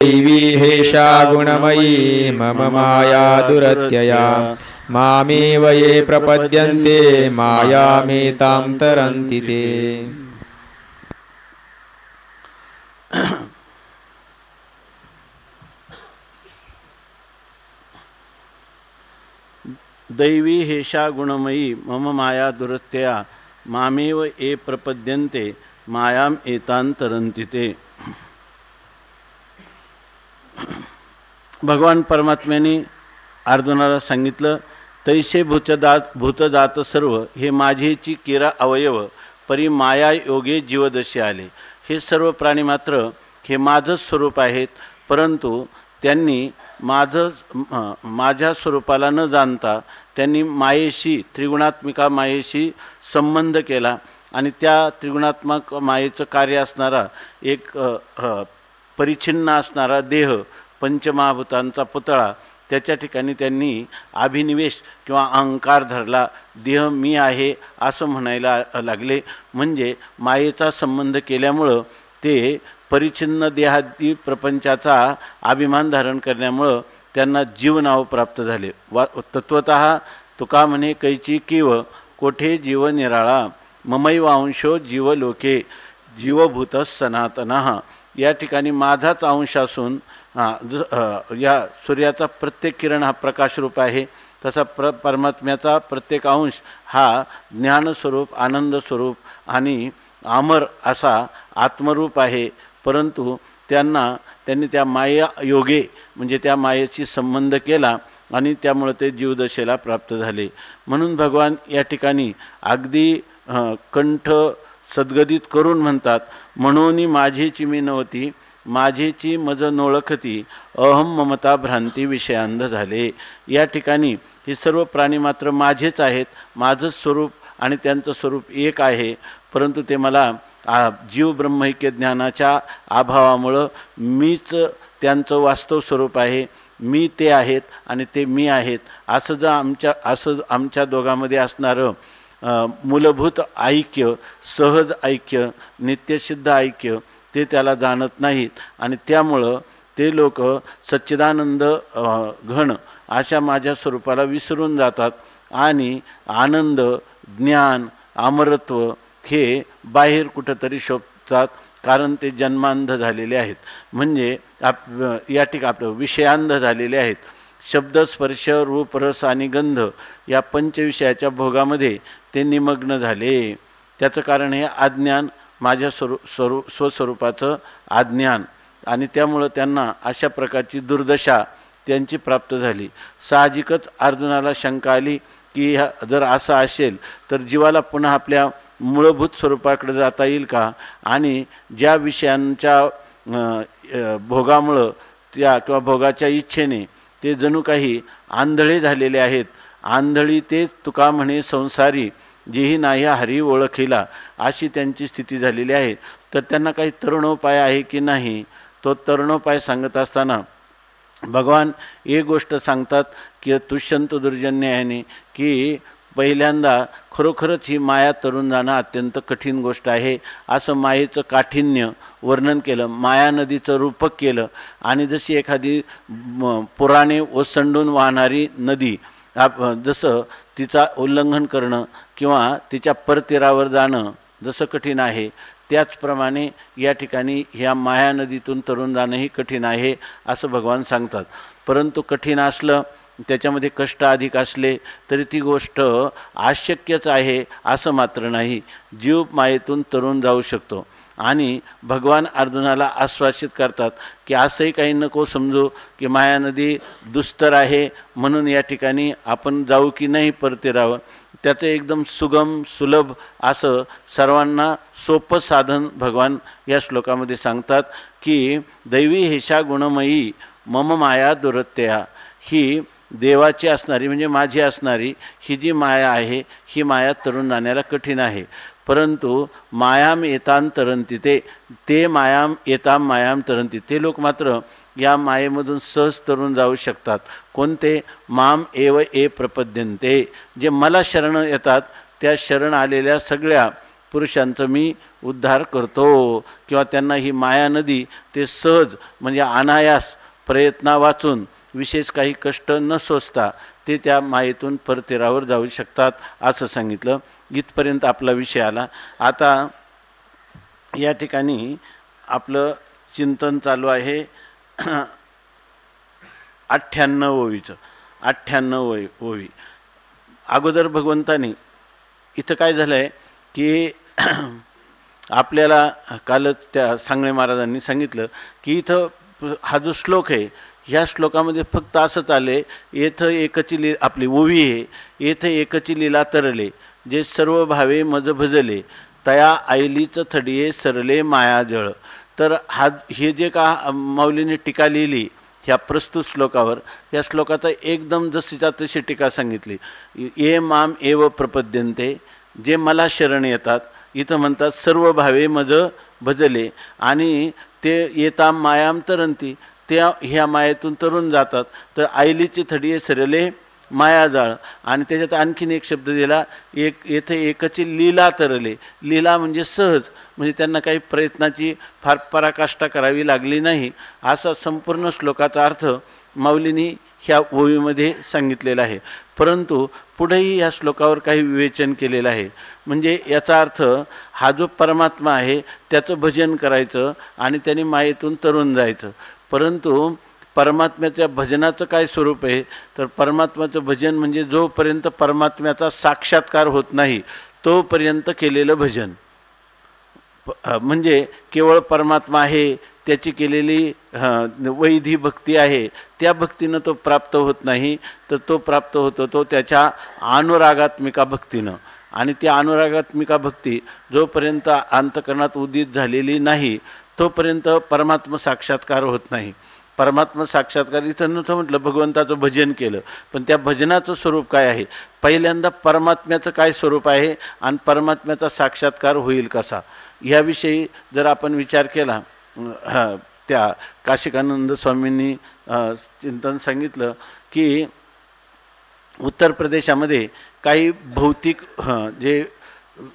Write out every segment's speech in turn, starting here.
दैवी हेषा गुणमयी मम माया दुरत्यया मामेव ये प्रपद्यन्ते मायामेतां तरन्ति ते। दैवी हेषा गुणमयी मम माया दुरत्यया मामेव ये प्रपद्यन्ते मायाम एतां तरन्ति ते। भगवान परमात्म्याने अर्जुनाला सांगितलं, तैसे भूतजात सर्व हे माझेची किरा अवयव परी माया योगे जीवदशे आले। हे सर्व प्राणी मात्र हे माझं स्वरूप आहेत, परंतु त्यांनी माझ्या स्वरूपाला न जाणता त्यांनी मायेशी त्रिगुणात्मिका मायेशी संबंध केला आणि त्या त्रिगुणात्मक मायेचं कार्य असणारा एक परिच्छिन्न असणारा देह पंचमहाभूतांचा पुतळा त्याच्या ठिकाणी त्यांनी अभिनिवेश किंवा अहंकार धरला। देह मी आहे असं म्हणायला लागले, म्हणजे मायेचा संबंध केल्यामुळं ते परिच्छिन्न देहादी प्रपंचाचा अभिमान धारण करण्यामुळं त्यांना जीव नाव प्राप्त झाले। तत्वतः तुका म्हणे कैची किव कोठे जीव निराळा ममैव अंशो जीव लोके जीवभूत सनातनः। या ठिकाणी माझाच अंश असून या सूर्याचा प्रत्येक किरण हा प्रकाशरूप आहे, तसा परमात्म्याचा प्रत्येक अंश हा ज्ञानस्वरूप आनंदस्वरूप आणि अमर असा आत्मरूप आहे। परंतु त्यांनी त्या माया योगे म्हणजे त्या मायेशी संबंध केला आणि त्यामुळे ते जीवदशेला प्राप्त झाले। म्हणून भगवान या ठिकाणी अगदी कंठ सद्गदित करून म्हणतात, म्हणून माझीची मी नव्हती माझीची मज नोळखती अहम ममता भ्रांती विषयांध झाले। या ठिकाणी हे सर्व प्राणी मात्र माझेच आहेत, माझं स्वरूप आणि त्यांचं स्वरूप एक आहे, परंतु ते मला जीव ब्रह्मैक्य ज्ञानाच्या अभावामुळं मीच त्यांचं वास्तव स्वरूप आहे, मी ते आहेत आणि ते मी आहेत असं आमच्या दोघांमध्ये असणारं मूलभूत ऐक्य सहज ऐक्य नित्यसिद्ध ऐक्य ते त्याला जाणत नाहीत आणि त्यामुळं ते लोक सच्चिदानंद घन अशा माझ्या स्वरूपाला विसरून जातात आणि आनंद ज्ञान अमरत्व हे बाहेर कुठंतरी शोधतात, कारण ते जन्मांध झालेले आहेत, म्हणजे या ठिकाणी आपलं विषयांध झालेले आहेत। शब्द स्पर्श रूप रस आणि गंध या पंचविषयाच्या भोगामध्ये ते निमग्न झाले। त्याचं कारण हे अज्ञान माझ्या स्वस्वरूपाचं अज्ञान आणि त्यामुळं त्यांना अशा प्रकारची दुर्दशा त्यांची प्राप्त झाली। साहजिकच अर्जुनाला शंका आली की जर असं असेल तर जीवाला पुन्हा आपल्या मूलभूत स्वरूपाकडे जाता येईल का, आणि ज्या विषयांच्या भोगामुळं त्या किंवा भोगाच्या इच्छेने ते जणू काही आंधळे झालेले आहेत। आंधळी ते तुका म्हणे संसारी जेही नाही हरी ओळखीला अशी त्यांची स्थिती झालेली आहे। तर त्यांना काही तरुणोपाय आहे की नाही, तो तरुणोपाय सांगत असताना भगवान एक गोष्ट सांगतात की तुष्यंत दुर्जन्याने की पहिल्यांदा खरोखरच ही माया तरुण जाणं अत्यंत कठीण गोष्ट आहे असं मायेचं काठिण्य वर्णन केलं, माया नदीचं रूपक केलं आणि जशी एखादी पुराणे ओसंडून वाहणारी नदी जसं तिचा उल्लंघन करणं किंवा तिच्या परतीरावर जाणं जसं कठीण आहे, त्याचप्रमाणे या ठिकाणी ह्या माया नदीतून तरुण जाणंही कठीण आहे असं भगवान सांगतात। परंतु कठीण असलं त्याच्यामध्ये कष्ट अधिक असले तरी ती गोष्ट अशक्यच आहे असं मात्र नाही, जीव मायेतून तरुण जाऊ शकतो। आणि भगवान अर्जुनाला आश्वासित करतात की असंही काही नको समजू की माया नदी दुस्तर आहे म्हणून या ठिकाणी आपण जाऊ की नाही परतीरावर, त्याचं एकदम सुगम सुलभ असं सर्वांना सोपं साधन भगवान या श्लोकामध्ये सांगतात की दैवी हेषा गुणमयी मम माया दुरत्यया। ही देवाची असणारी म्हणजे माझी असणारी ही जी माया आहे ही माया तरुण जाण्याला कठीण आहे, परंतु मायाम येतां तरंती ते मायाम येतां मायाम तरंती ते लोक मात्र या मायेमधून सहज तरुण जाऊ शकतात। कोणते? माम एव ए प्रपद्यन्ते, जे मला शरण येतात त्या शरण आलेल्या सगळ्या पुरुषांचं मी उद्धार करतो, किंवा त्यांना ही माया नदी ते सहज म्हणजे अनायास प्रयत्ना वाचून विशेष काही कष्ट न सोसता ते त्या मायेतून परतीरावर जाऊ शकतात असं सांगितलं. इथपर्यंत आपला विषय आला. आता या ठिकाणी आपलं चिंतन चालू आहे 98 ओवीचं. 98 ओवी अगोदर भगवंतानी इथं काय झालं आहे की आपल्याला कालच त्या सांगणे महाराजांनी सांगितलं की इथं हा जो श्लोक आहे ह्या श्लोकामध्ये फक्त असंच आले, येथं एकची आपली ओवी आहे, येथं एकची लीला तरले, जे सर्व भावे मज भजले, तया आईलीच थडिये सरले मायाजळ. तर हे जे का माऊलीने टीका लिहिली ह्या प्रस्तुत श्लोकावर, या श्लोकाचा एकदम जशीच्या तशी टीका सांगितली. ये माम एव प्रपद्यन्ते, जे मला शरण येतात. इथं म्हणतात सर्व भावे मज भजले, आणि ते येता मायाम तरंती, त्या ह्या मायेतून तरुण जातात. तर आईलीची थडिये सरले मायाजाळ. आणि त्याच्यात आणखीन एक शब्द दिला, येथे एकची लीला तरले. लीला म्हणजे सहज, म्हणजे त्यांना काही प्रयत्नाची फार पराकाष्ठा करावी लागली नाही, असा संपूर्ण श्लोकाचा अर्थ माऊलींनी ह्या ओवीमध्ये सांगितलेला आहे. परंतु पुढेही या श्लोकावर काही विवेचन केलेलं आहे. म्हणजे याचा अर्थ हा जो परमात्मा आहे त्याचं भजन करायचं आणि त्याने मायेतून तरुण जायचं. परंतु परमात्म्याच्या भजनाचं काय स्वरूप आहे, तर परमात्म्याचं भजन म्हणजे जोपर्यंत परमात्म्याचा साक्षात्कार होत नाही तोपर्यंत केलेलं भजन. म्हणजे केवळ परमात्मा आहे त्याची केलेली वैधी भक्ती आहे, त्या भक्तीनं तो प्राप्त होत नाही, तर तो प्राप्त होतो तो त्याच्या अनुरागात्मिका भक्तीनं. आणि त्या अनुरागात्मिका भक्ती जोपर्यंत अंतकरणात उदित झालेली नाही तोपर्यंत परमात्मा साक्षात्कार होत नाही. परमात्मा साक्षात्कार इथं नव्हतं म्हटलं, भगवंताचं भजन केलं, पण त्या भजनाचं स्वरूप काय आहे, पहिल्यांदा परमात्म्याचं काय स्वरूप आहे आणि परमात्म्याचा साक्षात्कार होईल कसा, याविषयी जर आपण विचार केला. त्या काशिकानंद स्वामींनी चिंतन सांगितलं की उत्तर प्रदेशामध्ये काही भौतिक जे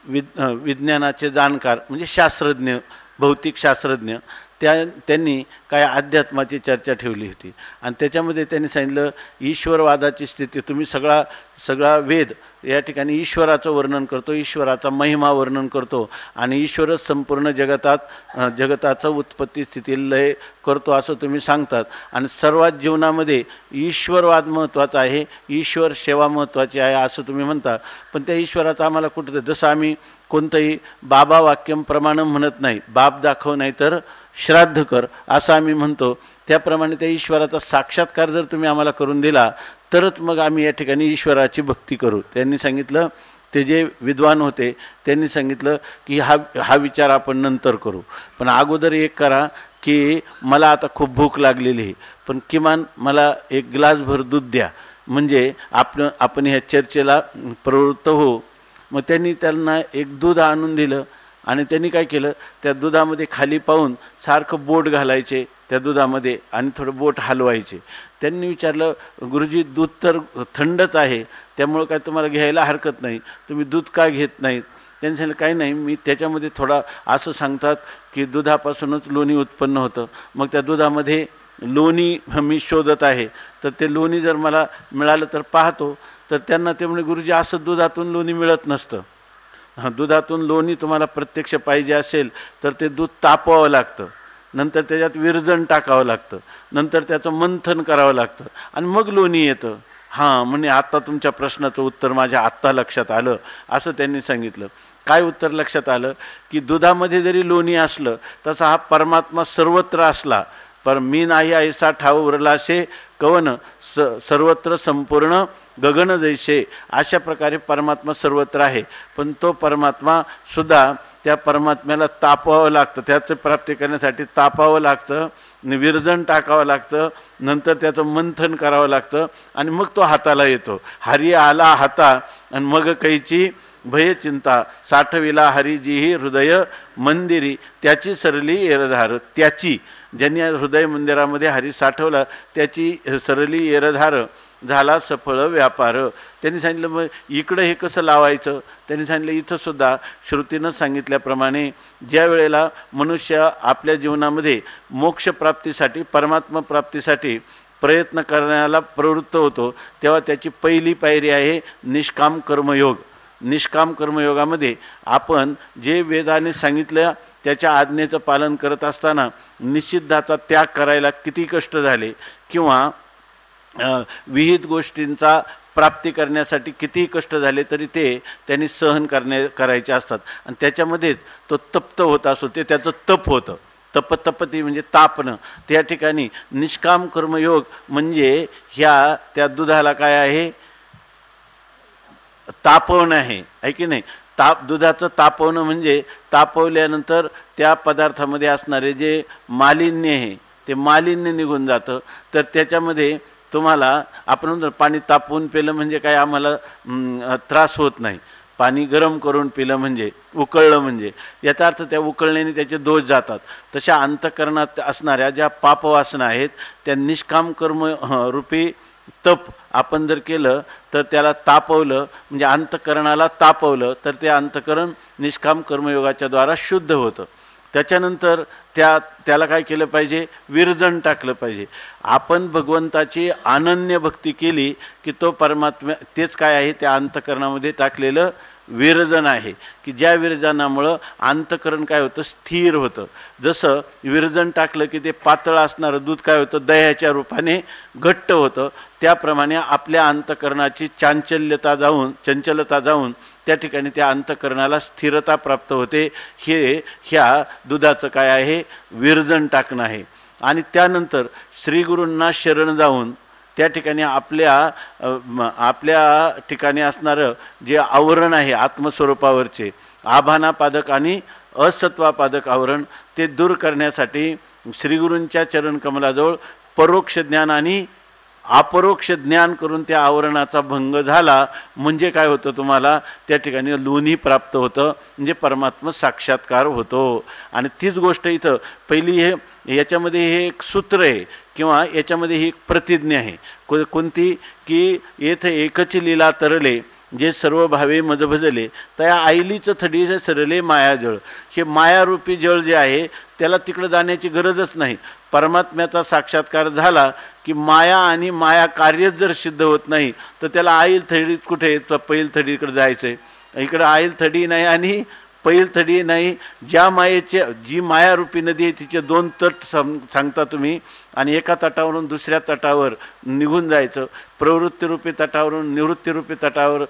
विज्ञानाचे जाणकार म्हणजे शास्त्रज्ञ, भौतिक शास्त्रज्ञ, त्यांनी काय अध्यात्माची चर्चा ठेवली होती. आणि त्याच्यामध्ये त्यांनी सांगितलं ईश्वरवादाची स्थिती, तुम्ही सगळा वेद या ठिकाणी ईश्वराचं वर्णन करतो, ईश्वराचा महिमा वर्णन करतो, आणि ईश्वरच संपूर्ण जगताचं उत्पत्ती स्थिती लय करतो असं तुम्ही सांगतात. आणि सर्वात जीवनामध्ये ईश्वरवाद महत्त्वाचा आहे, ईश्वर सेवा महत्त्वाची आहे असं तुम्ही म्हणता. पण त्या ईश्वराचा आम्हाला कुठं, जसं आम्ही कोणतंही बाबा वाक्यम प्रमाणम म्हणत नाही, बाप दाखव नाही तर श्राद्ध कर असं आम्ही म्हणतो, त्याप्रमाणे त्या ईश्वराचा साक्षात्कार जर तुम्ही आम्हाला करून दिला तरच मग आम्ही या ठिकाणी ईश्वराची भक्ती करू. त्यांनी सांगितलं, ते जे विद्वान होते त्यांनी सांगितलं की हा विचार आपण नंतर करू, पण अगोदर एक करा की मला आता खूप भूक लागलेली आहे, पण किमान मला एक ग्लासभर दूध द्या, म्हणजे आपण ह्या चर्चेला प्रवृत्त होऊ. मग त्यांनी त्यांना एक दूध आणून दिलं आणि त्यांनी काय केलं, त्या दुधामध्ये खाली पाहून सारखं बोट घालायचे त्या दुधामध्ये आणि थोडं बोट हलवायचे. त्यांनी विचारलं, गुरुजी दूध तर थंडच आहे, त्यामुळं काय तुम्हाला घ्यायला हरकत नाही, तुम्ही दूध का घेत नाहीत? त्यांनी सांगितलं, काही नाही, मी त्याच्यामध्ये थोडा असं सांगतात की दुधापासूनच लोणी उत्पन्न होतं, मग त्या दुधामध्ये लोणी मी शोधत आहे, तर ते लोणी जर मला मिळालं तर पाहतो. तर त्यांना ते म्हणे, गुरुजी असं दुधातून लोणी मिळत नसतं, दुधातून लोणी तुम्हाला प्रत्यक्ष पाहिजे असेल तर ते दूध तापवावं लागतं, नंतर त्याच्यात विरजण टाकावं लागतं, नंतर त्याचं मंथन करावं लागतं आणि मग लोणी येतं. हां, म्हणजे आता तुमच्या प्रश्नाचं उत्तर माझ्या आत्ता लक्षात आलं असं त्यांनी सांगितलं. काय उत्तर लक्षात आलं की दुधामध्ये जरी लोणी असलं तसा हा परमात्मा सर्वत्र असला, पर मी नाही ऐसा ठाव उरलाशे कवन सर्वत्र संपूर्ण गगन जैसे, अशा प्रकारे परमात्मा सर्वत्र आहे. पण तो परमात्मा सुद्धा त्या परमात्म्याला तापवावं लागतं, त्याचं प्राप्ती करण्यासाठी तापावं लागतं, विरजण टाकावं लागतं, नंतर त्याचं मंथन करावं लागतं आणि मग तो हाताला येतो. हरी आला हाता आणि मग कैची भय चिंता, साठविला हरिजीही हृदय मंदिरी, त्याची सरली एरधार. त्याची, ज्यांनी हृदय मंदिरामध्ये हरी साठवला त्याची सरली एरधार झाला सफळ व्यापार. त्यांनी सांगितलं मग इकडं हे कसं लावायचं. त्यांनी सांगितलं इथंसुद्धा श्रुतीनं सांगितल्याप्रमाणे ज्या वेळेला मनुष्य आपल्या जीवनामध्ये मोक्षप्राप्तीसाठी परमात्मा प्राप्तीसाठी प्रयत्न करण्याला प्रवृत्त होतो तेव्हा त्याची पहिली पायरी आहे निष्काम कर्मयोग. निष्काम कर्मयोगामध्ये आपण जे वेदाने सांगितलं त्याच्या आज्ञेचं पालन करत असताना निषिद्धाचा त्याग करायला किती कष्ट झाले किंवा विहित गोष्टींचा प्राप्ती करण्यासाठी किती कष्ट झाले तरी ते त्यांनी सहन करायचे असतात आणि त्याच्यामध्येच तो तप्त होत असतो. ते त्याचं तप होतं. तपती म्हणजे तापणं. त्या ठिकाणी निष्काम कर्मयोग म्हणजे त्या दुधाला काय आहे तापवणं आहे की नाही. दुधाचं तापवणं म्हणजे तापवल्यानंतर त्या पदार्थामध्ये असणारे जे मालिन्य आहे ते मालिन्य निघून जातं. तर त्याच्यामध्ये तुम्हाला आपण पाणी तापवून पिलं म्हणजे काय आम्हाला त्रास होत नाही. पाणी गरम करून पिलं म्हणजे उकळलं म्हणजे याचा अर्थ त्या उकळण्याने त्याचे दोष जातात. तशा अंतःकरणात असणाऱ्या ज्या पापवासना आहेत त्या निष्काम कर्म रूपी तप आपण जर केलं तर त्याला तापवलं म्हणजे अंतःकरणाला तापवलं तर ते अंतःकरण निष्काम कर्मयोगाच्या द्वारा शुद्ध होतं. त्याच्यानंतर त्याला काय केलं पाहिजे विरजण टाकलं पाहिजे. आपण भगवंताची अनन्य भक्ती केली की तो परमात्मा तेच काय आहे त्या अंतःकरणामध्ये टाकलेलं विरजन आहे की ज्या विरजनामुळं अंतःकरण काय होतं स्थिर होतं. जसं विरजन टाकलं की ते पातळ असणारं दूध काय होतं दह्याच्या रूपाने घट्ट होतं. त्याप्रमाणे आपल्या अंतःकरणाची चंचलता जाऊन त्या ठिकाणी त्या अंतःकरणाला स्थिरता प्राप्त होते. ह्या दुधाचं काय आहे विरजन टाकणं आहे. आणि त्यानंतर श्रीगुरूंना शरण जाऊन त्या ठिकाणी आपल्या ठिकाणी असणारं जे आवरण आहे आत्मस्वरूपावरचे आभानापादक आणि असत्वापादक आवरण ते दूर करण्यासाठी श्रीगुरूंच्या चरणकमलाजवळ परोक्ष ज्ञान आणि अपरोक्ष ज्ञान करून त्या आवरणाचा भंग झाला म्हणजे काय होतं तुम्हाला त्या ठिकाणी लोणी प्राप्त होतं म्हणजे परमात्मा साक्षात्कार होतो. आणि तीच गोष्ट इथं पहिली याच्यामध्ये हे एक सूत्र आहे किंवा याच्यामध्ये ही एक प्रतिज्ञा आहे. कोणती की येथे एकच लीला तरले जे सर्व भावे मज भजले त्या आईलीचं थडी सरले मायाजळ. हे मायारूपी जळ जे आहे त्याला तिकडं जाण्याची गरजच नाही. परमात्म्याचा साक्षात्कार झाला की माया आणि माया कार्यच जर सिद्ध होत नाही तर त्याला आईल थडीत कुठे पैल थडीकडे जायचं आहे. इकडं आईल थडी नाही आणि पैल थडी नाही. जी मायारूपी नदी आहे तिचे दोन तट सांगता तुम्ही आणि एका तटावरून दुसऱ्या तटावर निघून जायचं. प्रवृत्तीरूपी तटावरून निवृत्तीरूपी तटावर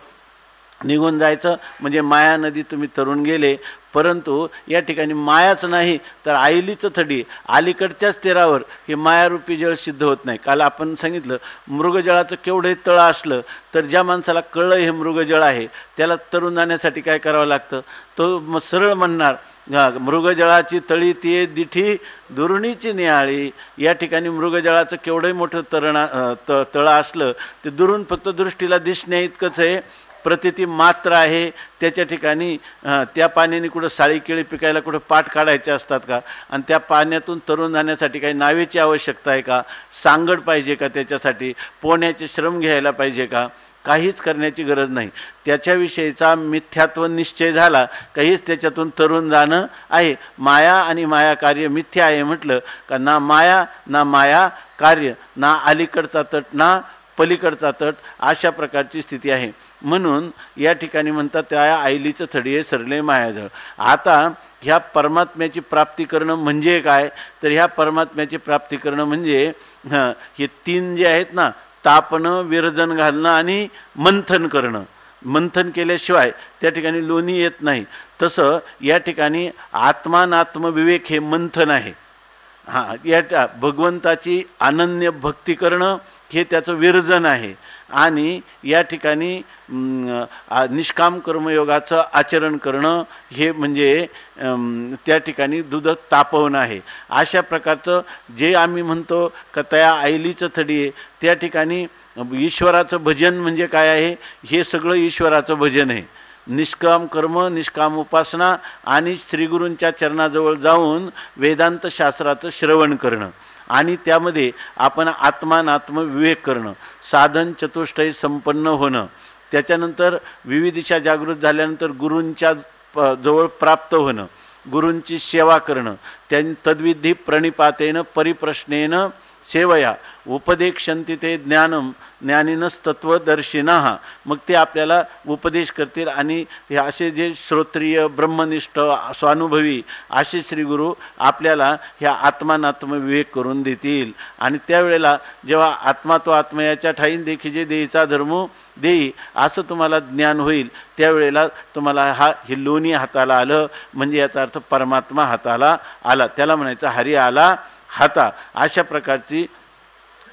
निघून जायचं म्हणजे माया नदी तुम्ही तरून गेले. परंतु या ठिकाणी मायाच नाही तर आईलीचं थडी अलीकडच्याच तीरावर हे मायारूपी जळ सिद्ध होत नाही. काल आपण सांगितलं मृगजळाचं केवढे तळं असलं तर ज्या माणसाला कळलं हे मृगजळ आहे त्याला तरून जाण्यासाठी काय करावं लागतं. तो सरळ म्हणणार मृगजळाची तळी ती दिठी दुरुणीची निहाळी. या ठिकाणी मृगजळाचं केवढंही मोठं तळं असलं ते दुरून फक्त दृष्टीला दिसण्या इतकंच आहे. प्रतिती मात्र आहे. त्याच्या ठिकाणी त्या पाण्याने कुठं साळी केळी पिकायला कुठं पाट काढायचे असतात का आणि त्या पाण्यातून तरून जाण्यासाठी काही नावेची आवश्यकता आहे का सांगड पाहिजे का त्याच्यासाठी पोहण्याचे श्रम घ्यायला पाहिजे का काहीच करण्याची गरज नाही. त्याच्याविषयीचा मिथ्यात्व निश्चय झाला काहीच त्याच्यातून तरुण जाणं आहे. माया आणि माया कार्य मिथ्या आहे म्हटलं का ना माया कार्य ना अलीकडचा तट ना पलीकडचा तट अशा प्रकारची स्थिती आहे. म्हणून या ठिकाणी म्हणतात त्या आईलीचं थडी सरले मायाजळ. आता ह्या परमात्म्याची प्राप्ती करणं म्हणजे काय तर ह्या परमात्म्याची प्राप्ती करणं म्हणजे हे तीन जे आहेत ना तापणं विरजन घालणं आणि मंथन करणं. मंथन केल्याशिवाय त्या ठिकाणी लोणी येत नाही. तसं या ठिकाणी आत्मानात्मविवेक हे मंथन आहे. या भगवंताची अनन्य भक्ती करणं हे त्याचं विरजन आहे. आणि या ठिकाणी निष्काम कर्मयोगाचं आचरण करणं हे म्हणजे त्या ठिकाणी दूध तापवणं आहे. अशा प्रकारचं जे आम्ही म्हणतो का त्या आईलीचं थडी आहे त्या ठिकाणी ईश्वराचं भजन म्हणजे काय आहे हे सगळं ईश्वराचं भजन आहे. निष्काम कर्म निष्काम उपासना आणि श्रीगुरूंच्या चरणाजवळ जाऊन वेदांत शास्त्राचं श्रवण करणं आणि त्यामध्ये आपण आत्मानात्म विवेक करणं, साधन चतुष्टय संपन्न होणं, त्याच्यानंतर विविध दिशा जागृत झाल्यानंतर गुरूंच्या जवळ प्राप्त होणं, गुरूंची सेवा करणं, त्यांनी तद्विधी प्रणिपातेन परिप्रश्नेन सेवया उपदेक्षन्ति ते ज्ञानम ज्ञानिनस्तत्वदर्शिनः. मग ते आपल्याला उपदेश करतील आणि हे असे जे श्रोत्रिय ब्रह्मनिष्ठ स्वानुभवी असे श्रीगुरू आपल्याला ह्या आत्मानात्म विवेक करून देतील. आणि त्यावेळेला जेव्हा आत्मा तो आत्मयाच्या ठाईन देखीजे देईचा धर्म देई असं तुम्हाला ज्ञान होईल, त्यावेळेला तुम्हाला हे लोणी हाताला आलं, म्हणजे याचा अर्थ परमात्मा हाताला आला, त्याला म्हणायचं हरी आला हाता, अशा प्रकारची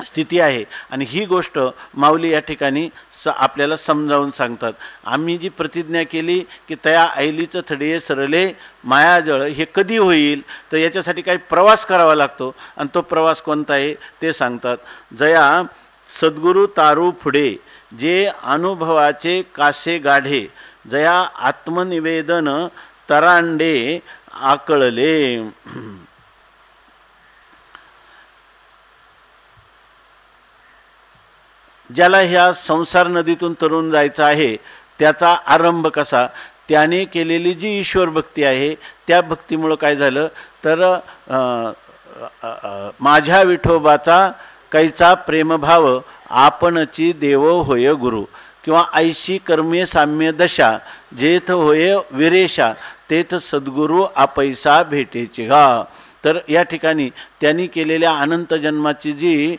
स्थिती आहे. आणि ही गोष्ट माऊली या ठिकाणी आपल्याला समजावून सांगतात. आम्ही जी प्रतिज्ञा केली की तया ऐलीचं थडे सरले मायाजळ, हे कधी होईल, तर याच्यासाठी काही प्रवास करावा लागतो, आणि तो प्रवास कोणता आहे ते सांगतात. जया सद्गुरू तारू पुढे जे अनुभवाचे कासे गाढे, जया आत्मनिवेदन तरांडे आकळले. ज्याला ह्या संसार नदीतून तरुण जायचं आहे, त्याचा आरंभ कसा, त्याने केलेली जी ईश्वर भक्ती आहे त्या भक्तीमुळं काय झालं तर माझ्या विठोबाचा कैचा प्रेमभाव आपणची देव होय गुरु, किंवा ऐशी कर्मे साम्य दशा जेथ होय विरेशा तेथ सद्गुरू आपैसा भेटेचे गा. तर या ठिकाणी त्यांनी केलेल्या अनंत जन्माची जी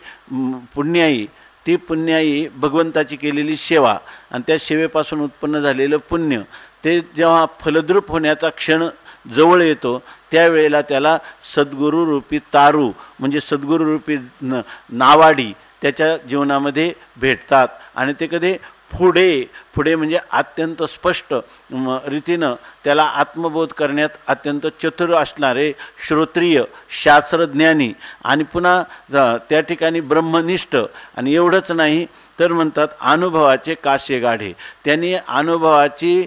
पुण्याई, ती पुण्याई भगवंताची केलेली सेवा आणि त्या सेवेपासून उत्पन्न झालेलं पुण्य, ते जेव्हा फलद्रूप होण्याचा क्षण जवळ येतो त्यावेळेला त्याला सद्गुरू रूपी तारू म्हणजे सद्गुरू रूपी नावाडी त्याच्या जीवनामध्ये भेटतात. आणि ते कधी पुढे म्हणजे अत्यंत स्पष्ट रीतीनं त्याला आत्मबोध करण्यात अत्यंत चतुर असणारे श्रोत्रिय शास्त्रज्ञानी आणि पुन्हा त्या ठिकाणी ब्रह्मनिष्ठ. आणि एवढंच नाही तर म्हणतात अनुभवाचे कासे गाढे, त्यांनी अनुभवाची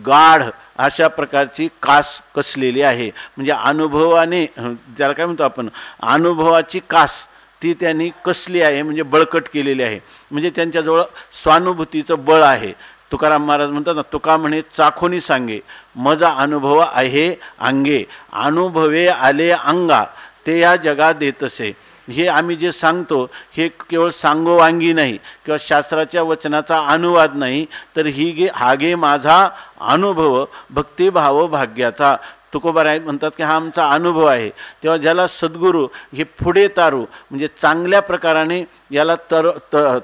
गाढ अशा प्रकारची कास कसलेली आहे. म्हणजे अनुभवाने त्याला काय म्हणतो आपण, अनुभवाची कास ती त्यांनी कसली आहे म्हणजे बळकट केलेली आहे. म्हणजे त्यांच्याजवळ स्वानुभूतीचं बळ आहे. तुकाराम महाराज म्हणतात ना, तुका म्हणे चाखोनी सांगे मजा अनुभव आहे अंगे, अनुभवे आले अंगा ते या जगात देतसे. हे आम्ही जे सांगतो हे केवळ सांगोवांगी नाही किंवा शास्त्राच्या वचनाचा अनुवाद नाही, तर हा गे माझा अनुभव भक्तिभाव भाग्याचा. तुकोबाराय म्हणतात की हा आमचा अनुभव आहे. तेव्हा ज्याला सद्गुरू हे पुढे तारू म्हणजे चांगल्या प्रकाराने याला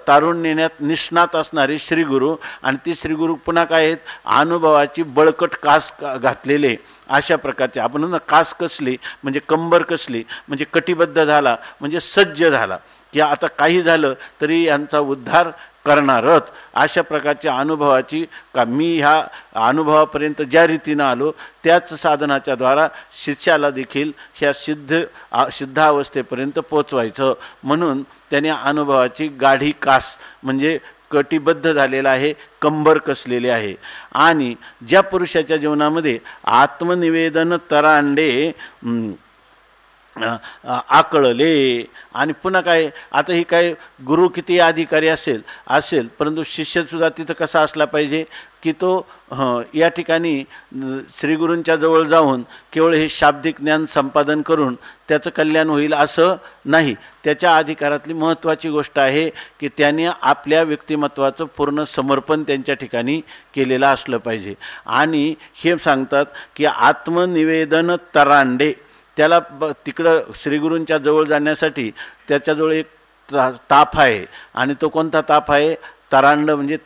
तारून नेण्यात निष्णात असणारे श्रीगुरू, आणि ती श्रीगुरू पुन्हा काय आहेत, अनुभवाची बळकट कास घातलेले अशा प्रकारचे. आपण ना कास कसली म्हणजे कंबर कसली म्हणजे कटिबद्ध झाला म्हणजे सज्ज झाला की आता काही झालं तरी यांचा उद्धार करणारच अशा प्रकारच्या अनुभवाची का मी ह्या अनुभवापर्यंत ज्या रीतीनं आलो त्याच साधनाच्या द्वारा शिष्याला देखील ह्या सिद्धावस्थेपर्यंत पोचवायचं. म्हणून त्याने अनुभवाची गाढी कास म्हणजे कटिबद्ध झालेला आहे, कंबर कसलेले आहे. आणि ज्या पुरुषाच्या जीवनामध्ये आत्मनिवेदन तरांडे आकळले. आणि पुन्हा काय, आता ही काय गुरु किती अधिकारी असेल परंतु शिष्यसुद्धा तिथं कसा असला पाहिजे की तो या ठिकाणी श्रीगुरूंच्या जवळ जाऊन केवळ हे शाब्दिक ज्ञान संपादन करून त्याचं कल्याण होईल असं नाही. त्याच्या अधिकारातली महत्त्वाची गोष्ट आहे की त्याने आपल्या व्यक्तिमत्वाचं पूर्ण समर्पण त्यांच्या ठिकाणी केलेलं असलं पाहिजे. आणि हे सांगतात की आत्मनिवेदन तरांडे, त्याला तिकडं श्रीगुरूंच्या जवळ जाण्यासाठी त्याच्याजवळ एक ताफ आहे. आणि तो कोणता ताफ आहे, तरांड म्हणजे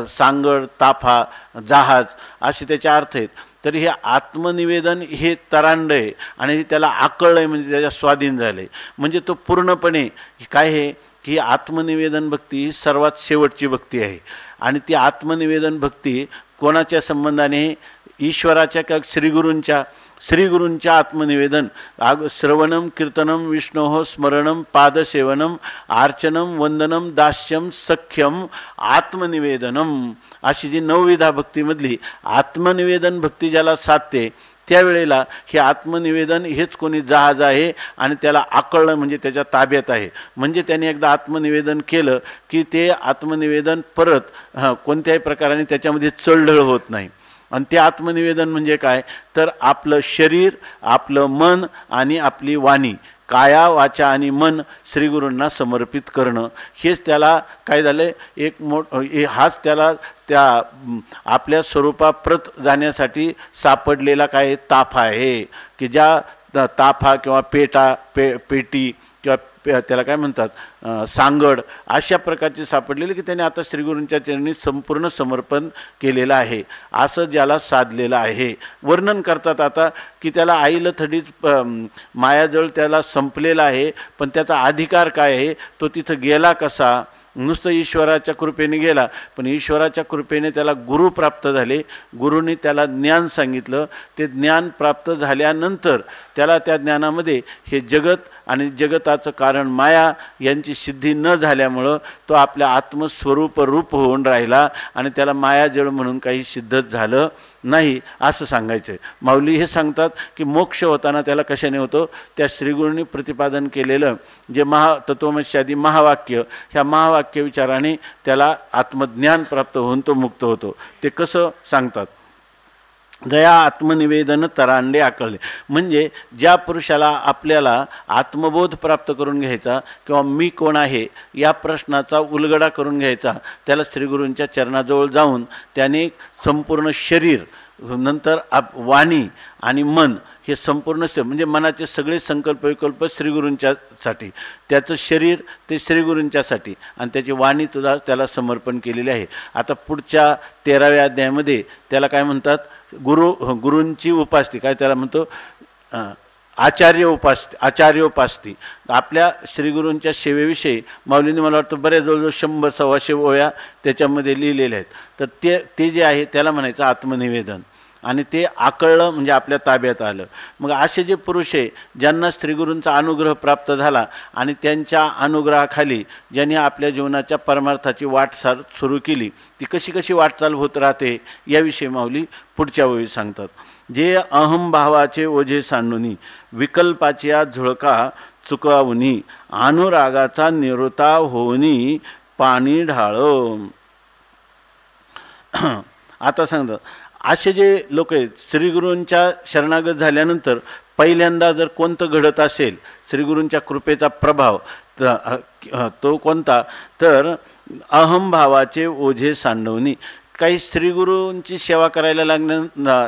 सांगड, ताफा, जहाज असे त्याचे अर्थ आहेत. तर हे आत्मनिवेदन हे तरांड आहे आणि त्याला आकळलं आहे म्हणजे त्याच्या स्वाधीन झालं आहे. म्हणजे तो पूर्णपणे काय आहे की आत्मनिवेदन भक्ती ही सर्वात शेवटची भक्ती आहे. आणि ती आत्मनिवेदन भक्ती कोणाच्या संबंधाने, ईश्वराच्या का श्रीगुरूंच्या आत्मनिवेदन. श्रवणम कीर्तनम विष्णोः स्मरणम पादसेवनम अर्चनम वंदनम दास्यम सख्यम आत्मनिवेदनम, अशी जी नवविधा भक्तीमधली आत्मनिवेदन भक्ती ज्याला साधते त्यावेळेला हे आत्मनिवेदन हेच कोणी जहाज आहे आणि त्याला आकळलं म्हणजे त्याच्या ताब्यात आहे. म्हणजे त्याने एकदा आत्मनिवेदन केलं की ते आत्मनिवेदन परत कोणत्याही प्रकाराने त्याच्यामध्ये चढढळ होत नाही. आणि ते आत्मनिवेदन म्हणजे काय, तर आपलं शरीर, आपलं मन आणि आपली वाणी, काया वाचा आणि मन श्रीगुरूंना समर्पित करणं, हेच त्याला काय झालं एक हाच त्याला त्या आपल्या स्वरूपाप्रत जाण्यासाठी सापडलेला काय ताफा आहे की ज्या ताफा किंवा पेटी किंवा त्याला काय म्हणतात सांगड अशा प्रकारचे सापडलेले की त्याने आता श्रीगुरूंच्या चरणी संपूर्ण समर्पण केलेलं आहे असं ज्याला साधलेलं आहे. वर्णन करतात आता की त्याला आईला थडीच मायाजळ त्याला संपलेला आहे, पण त्याचा अधिकार काय आहे, तो तिथं गेला कसा, नुसतं ईश्वराच्या कृपेने गेला, पण ईश्वराच्या कृपेने त्याला गुरु प्राप्त झाले. गुरुने त्याला ज्ञान सांगितलं. ते ज्ञान प्राप्त झाल्यानंतर त्याला त्या ज्ञानामध्ये हे जगत आणि जगताचं कारण माया यांची सिद्धी न झाल्यामुळं तो आपल्या आत्मस्वरूप रूप होऊन राहिला आणि त्याला मायाजळ म्हणून काही सिद्धच झालं नाही असं सांगायचं आहे. माऊली हे सांगतात की मोक्ष होताना त्याला कशाने होतो, त्या श्रीगुरूंनी प्रतिपादन केलेलं जे तत्वमस्यादी महावाक्य, ह्या महावाक्य विचाराने त्याला आत्मज्ञान प्राप्त होऊन तो मुक्त होतो. ते कसं सांगतात, दया आत्मनिवेदन तरांडे आकळले. म्हणजे ज्या पुरुषाला आपल्याला आत्मबोध प्राप्त करून घ्यायचा किंवा मी कोण आहे या प्रश्नाचा उलगडा करून घ्यायचा, त्याला श्रीगुरूंच्या चरणाजवळ जाऊन त्याने संपूर्ण शरीर, नंतर वाणी आणि मन हे संपूर्ण म्हणजे मनाचे सगळे संकल्प विकल्प श्रीगुरूंच्यासाठी, त्याचं शरीर ते श्रीगुरूंच्यासाठी आणि त्याची वाणी सुद्धा त्याला समर्पण केलेली आहे. आता पुढच्या 13व्या अध्यायामध्ये त्याला काय म्हणतात, गुरूंची उपासती, काय त्याला म्हणतो आचार्योपासती. आपल्या श्रीगुरूंच्या सेवेविषयी माऊलींनी मला वाटतं बऱ्याच जवळजवळ 100-125 ओव्या त्याच्यामध्ये लिहिलेल्या आहेत. तर ते जे आहे त्याला म्हणायचं आत्मनिवेदन आणि ते आकळलं म्हणजे आपल्या ताब्यात आलं. मग असे जे पुरुष आहे ज्यांना श्रीगुरूंचा अनुग्रह प्राप्त झाला आणि त्यांच्या अनुग्रहाखाली ज्यांनी आपल्या जीवनाच्या परमार्थाची वाटचाल सुरू केली, ती कशी कशी वाटचाल होत राहते याविषयी माऊली पुढच्या वेळी सांगतात. जे अहमभावाचे ओझे सांडुनी, विकल्पाच्या झुळका चुकावुनी, अनुरागाचा निवृत्ता होऊनी पाणी ढाळ. आता सांगतात असे जे लोक आहेत श्रीगुरूंच्या शरणागत झाल्यानंतर पहिल्यांदा जर कोणतं घडत असेल श्रीगुरूंच्या कृपेचा प्रभाव तो कोणता, तर अहमभावाचे ओझे सांडवणी. काही श्रीगुरूंची सेवा करायला